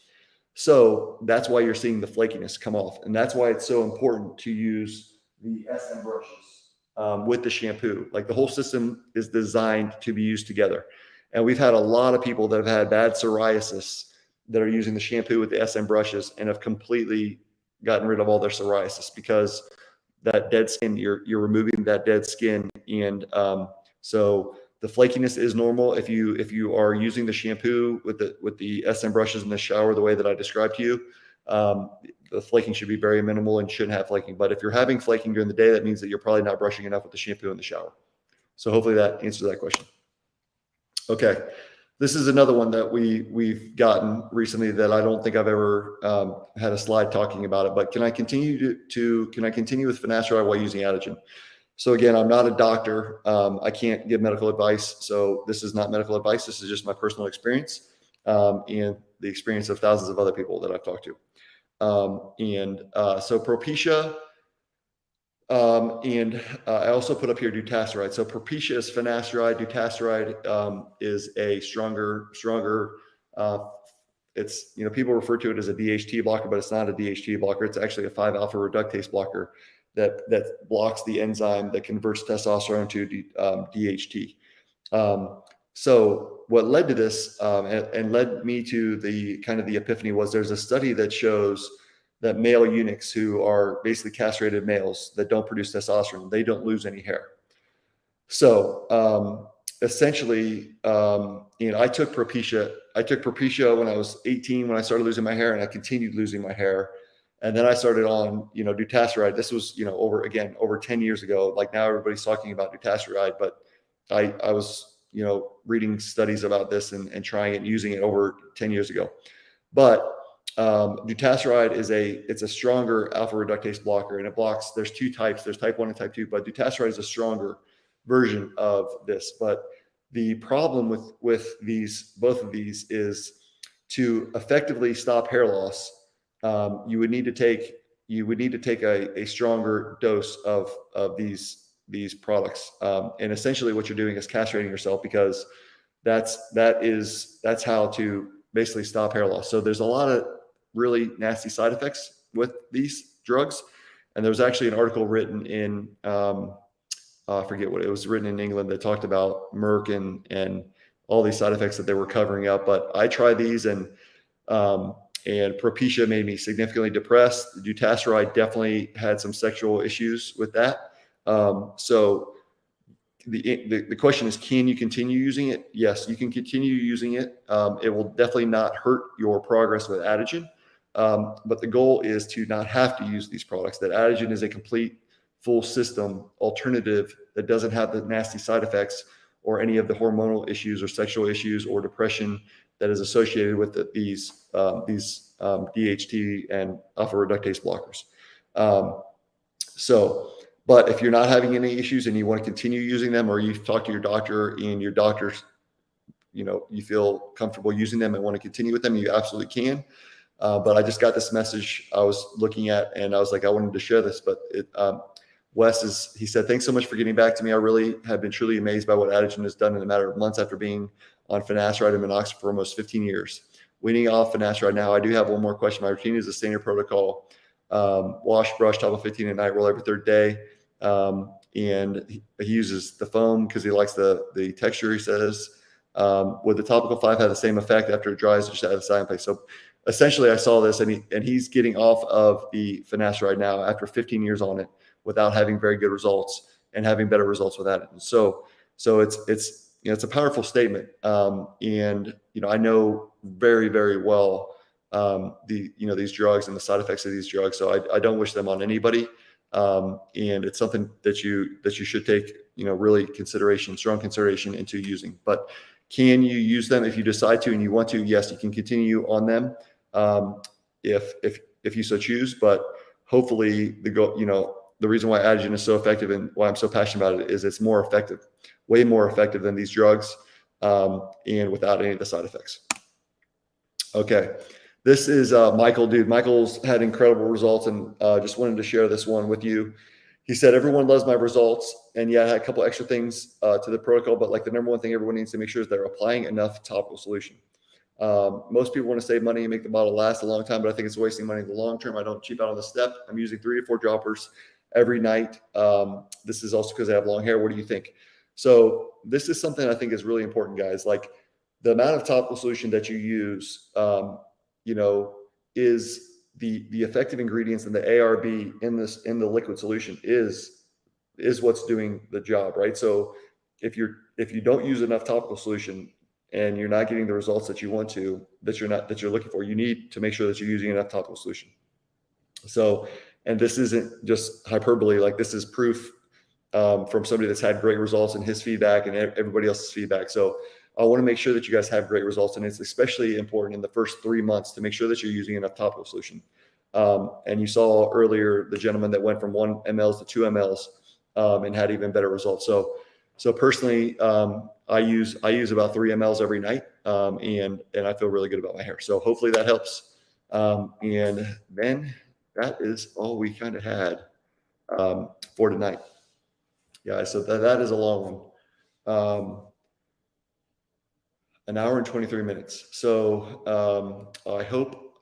So that's why you're seeing the flakiness come off. And that's why it's so important to use the SM brushes with the shampoo. Like, the whole system is designed to be used together. And we've had a lot of people that have had bad psoriasis that are using the shampoo with the SM brushes and have completely gotten rid of all their psoriasis, because that dead skin, you're removing that dead skin. And so the flakiness is normal if you are using the shampoo with the SM brushes in the shower the way that I described to you. The flaking should be very minimal and shouldn't have flaking. But if you're having flaking during the day, that means that you're probably not brushing enough with the shampoo in the shower. So hopefully that answers that question. Okay, this is another one that we've gotten recently that I don't think I've ever had a slide talking about it. But can I continue with Finasteride while using Adegen? So again, I'm not a doctor. I can't give medical advice. So this is not medical advice. This is just my personal experience and the experience of thousands of other people that I've talked to. So Propecia, I also put up here Dutasteride. So Propecia is Finasteride. Dutasteride is a stronger. It's, people refer to it as a DHT blocker, but it's not a DHT blocker. It's actually a 5-alpha reductase blocker that blocks the enzyme that converts testosterone to DHT. So what led to this and led me to the kind of the epiphany was, there's a study that shows that male eunuchs who are basically castrated males that don't produce testosterone, they don't lose any hair. So essentially, I took Propecia when I was 18, when I started losing my hair, and I continued losing my hair. And then I started on, Dutasteride. This was, over 10 years ago. Like, now everybody's talking about Dutasteride, but I was, reading studies about this and trying it and using it over 10 years ago. But Dutasteride it's a stronger alpha reductase blocker, and it blocks, there's two types, there's type 1 and type 2, but Dutasteride is a stronger version of this. But the problem with both of these is to effectively stop hair loss. you would need to take a stronger dose of these products. And essentially what you're doing is castrating yourself, because that's how to basically stop hair loss. So there's a lot of really nasty side effects with these drugs. And there was actually an article written in, I forget what it was, written in England, that talked about Merck and all these side effects that they were covering up. But I tried these, and Propecia made me significantly depressed. Dutasteride definitely had some sexual issues with that. So the question is, can you continue using it? Yes, you can continue using it. It will definitely not hurt your progress with Adegen. But the goal is to not have to use these products. That Adegen is a complete full system alternative that doesn't have the nasty side effects or any of the hormonal issues or sexual issues or depression that is associated with these DHT and alpha reductase blockers. But if you're not having any issues and you want to continue using them, or you've talked to your doctor and your doctor's, you feel comfortable using them and want to continue with them, you absolutely can. But I just got this message I was looking at, and I was like, I wanted to share this. But he said, thanks so much for getting back to me. I really have been truly amazed by what Adegen has done in a matter of months after being on finasteride and minoxidil for almost 15 years. Weaning off finasteride now, I do have one more question. My routine is a standard protocol. Wash, brush, Topical 15 at night, roll every third day. And he uses the foam because he likes the texture, he says. Would the Topical 5 have the same effect after it dries, just out of the side place? So essentially I saw this, and he's getting off of the finasteride now after 15 years on it without having very good results, and having better results with that. So it's a powerful statement. And I know very, very well these drugs and the side effects of these drugs. So I don't wish them on anybody. And it's something that you should take, really strong consideration into using. But can you use them if you decide to and you want to? Yes, you can continue on them if you so choose. But hopefully the reason why Adegen is so effective and why I'm so passionate about it is it's more effective, way more effective than these drugs, and without any of the side effects. Okay. This is Michael. Dude, Michael's had incredible results, and just wanted to share this one with you. He said, everyone loves my results. And yeah, I had a couple extra things to the protocol, but like the number one thing everyone needs to make sure is they're applying enough topical solution. Most people want to save money and make the bottle last a long time, but I think it's wasting money in the long term. I don't cheap out on the step. I'm using 3 to 4 droppers every night. This is also because I have long hair. What do you think? So this is something I think is really important, guys. Like the amount of topical solution that you use, is the effective ingredients in the ARB in the liquid solution is what's doing the job, right? So if you don't use enough topical solution and you're not getting the results that you want to, that you're looking for, you need to make sure that you're using enough topical solution. So, and this isn't just hyperbole, like this is proof from somebody that's had great results in his feedback and everybody else's feedback. So I want to make sure that you guys have great results, and it's especially important in the first 3 months to make sure that you're using enough topical solution. And you saw earlier the gentleman that went from 1 mLs to 2 mLs and had even better results. So personally, I use about 3 mLs every night, and I feel really good about my hair. So hopefully that helps. And then that is all we kind of had for tonight. Yeah, so that is a long one. An hour and 23 minutes. So I hope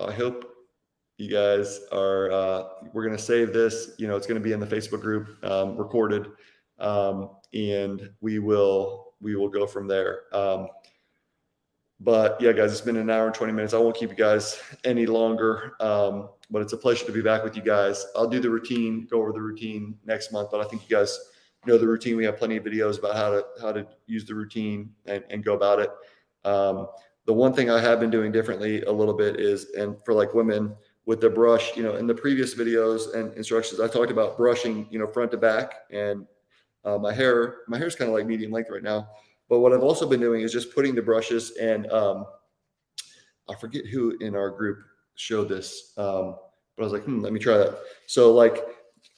you guys are, we're going to save this, it's going to be in the Facebook group, recorded, and we will go from there. But yeah, guys, it's been an hour and 20 minutes. I won't keep you guys any longer. But it's a pleasure to be back with you guys. I'll do the routine, go over the routine next month, but I think you guys know the routine. We have plenty of videos about how to use the routine and go about it. The one thing I have been doing differently a little bit is, and for like women with the brush, in the previous videos and instructions, I talked about brushing, front to back, and my hair is kind of like medium length right now. But what I've also been doing is just putting the brushes, and I forget who in our group showed this, but I was like, let me try that. So like,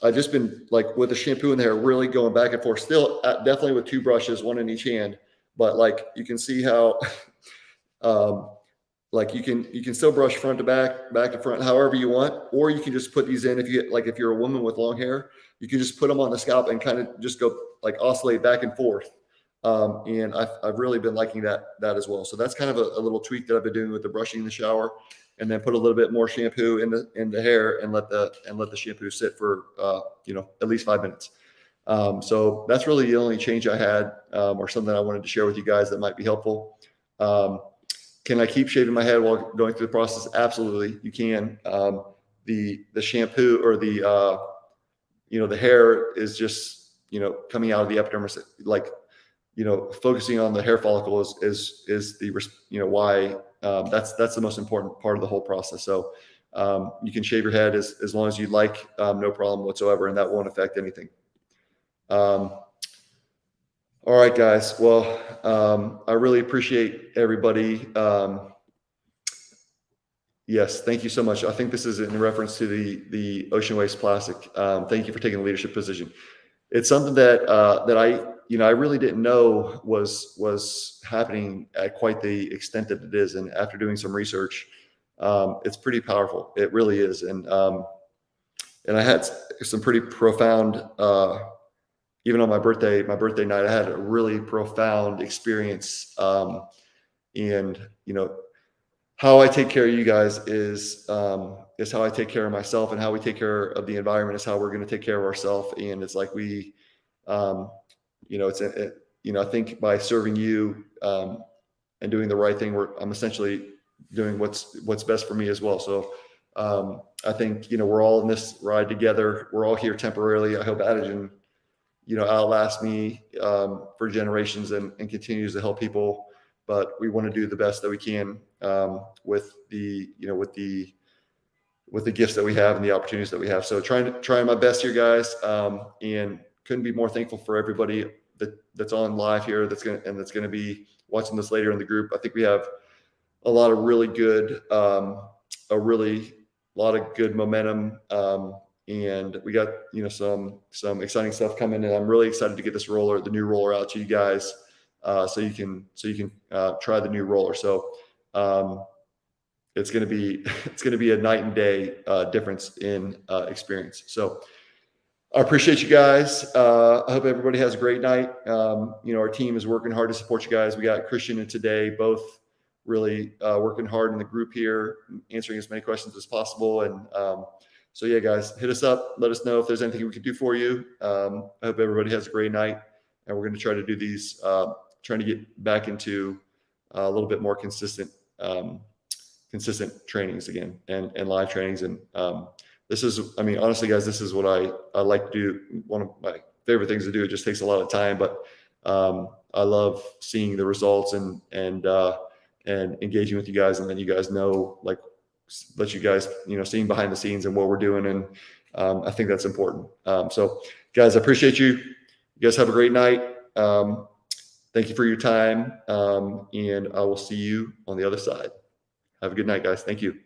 I've just been like with the shampoo in the hair, really going back and forth, still definitely with 2 brushes, 1 in each hand. But like, you can see how like you can still brush front to back, back to front, however you want, or you can just put these in. If you like, if you're a woman with long hair, you can just put them on the scalp and kind of just go like oscillate back and forth. And I've really been liking that as well. So that's kind of a little tweak that I've been doing with the brushing in the shower, and then put a little bit more shampoo in the hair and let the shampoo sit for at least 5 minutes. So that's really the only change I had, or something I wanted to share with you guys that might be helpful. Can I keep shaving my head while going through the process? Absolutely, you can. The shampoo or the hair is just coming out of the epidermis, like focusing on the hair follicle is the why that's the most important part of the whole process. So you can shave your head as long as you like, no problem whatsoever, and that won't affect anything. All right, guys. Well, I really appreciate everybody. Yes, thank you so much. I think this is in reference to the ocean waste plastic. Thank you for taking the leadership position. It's something that I really didn't know was happening at quite the extent that it is. And after doing some research, it's pretty powerful. It really is. And I had some pretty profound, even on my birthday night, I had a really profound experience. And how I take care of you guys is how I take care of myself, and how we take care of the environment is how we're going to take care of ourselves. And it's like I think by serving you and doing the right thing, I'm essentially doing what's best for me as well. So I think we're all in this ride together. We're all here temporarily. I hope Adegen outlasts me for generations and continues to help people. But we want to do the best that we can with the gifts that we have and the opportunities that we have. So trying my best here, guys, and couldn't be more thankful for everybody that's on live here that's gonna be watching this later in the group. I think we have a lot of really good, momentum, and we got some exciting stuff coming. And I'm really excited to get the new roller out to you guys. So you can try the new roller. So it's going to be a night and day difference in experience. So I appreciate you guys. I hope everybody has a great night. Our team is working hard to support you guys. We got Christian and Today both really working hard in the group here, answering as many questions as possible. And so yeah, guys, hit us up. Let us know if there's anything we can do for you. I hope everybody has a great night, and we're going to try to do these. Trying to get back into a little bit more consistent trainings again, and live trainings. And honestly, guys, this is what I like to do. One of my favorite things to do. It just takes a lot of time, but I love seeing the results and engaging with you guys, and then you guys let you guys seeing behind the scenes and what we're doing. And I think that's important. So guys, I appreciate you. You guys have a great night. Thank you for your time, and I will see you on the other side. Have a good night, guys. Thank you.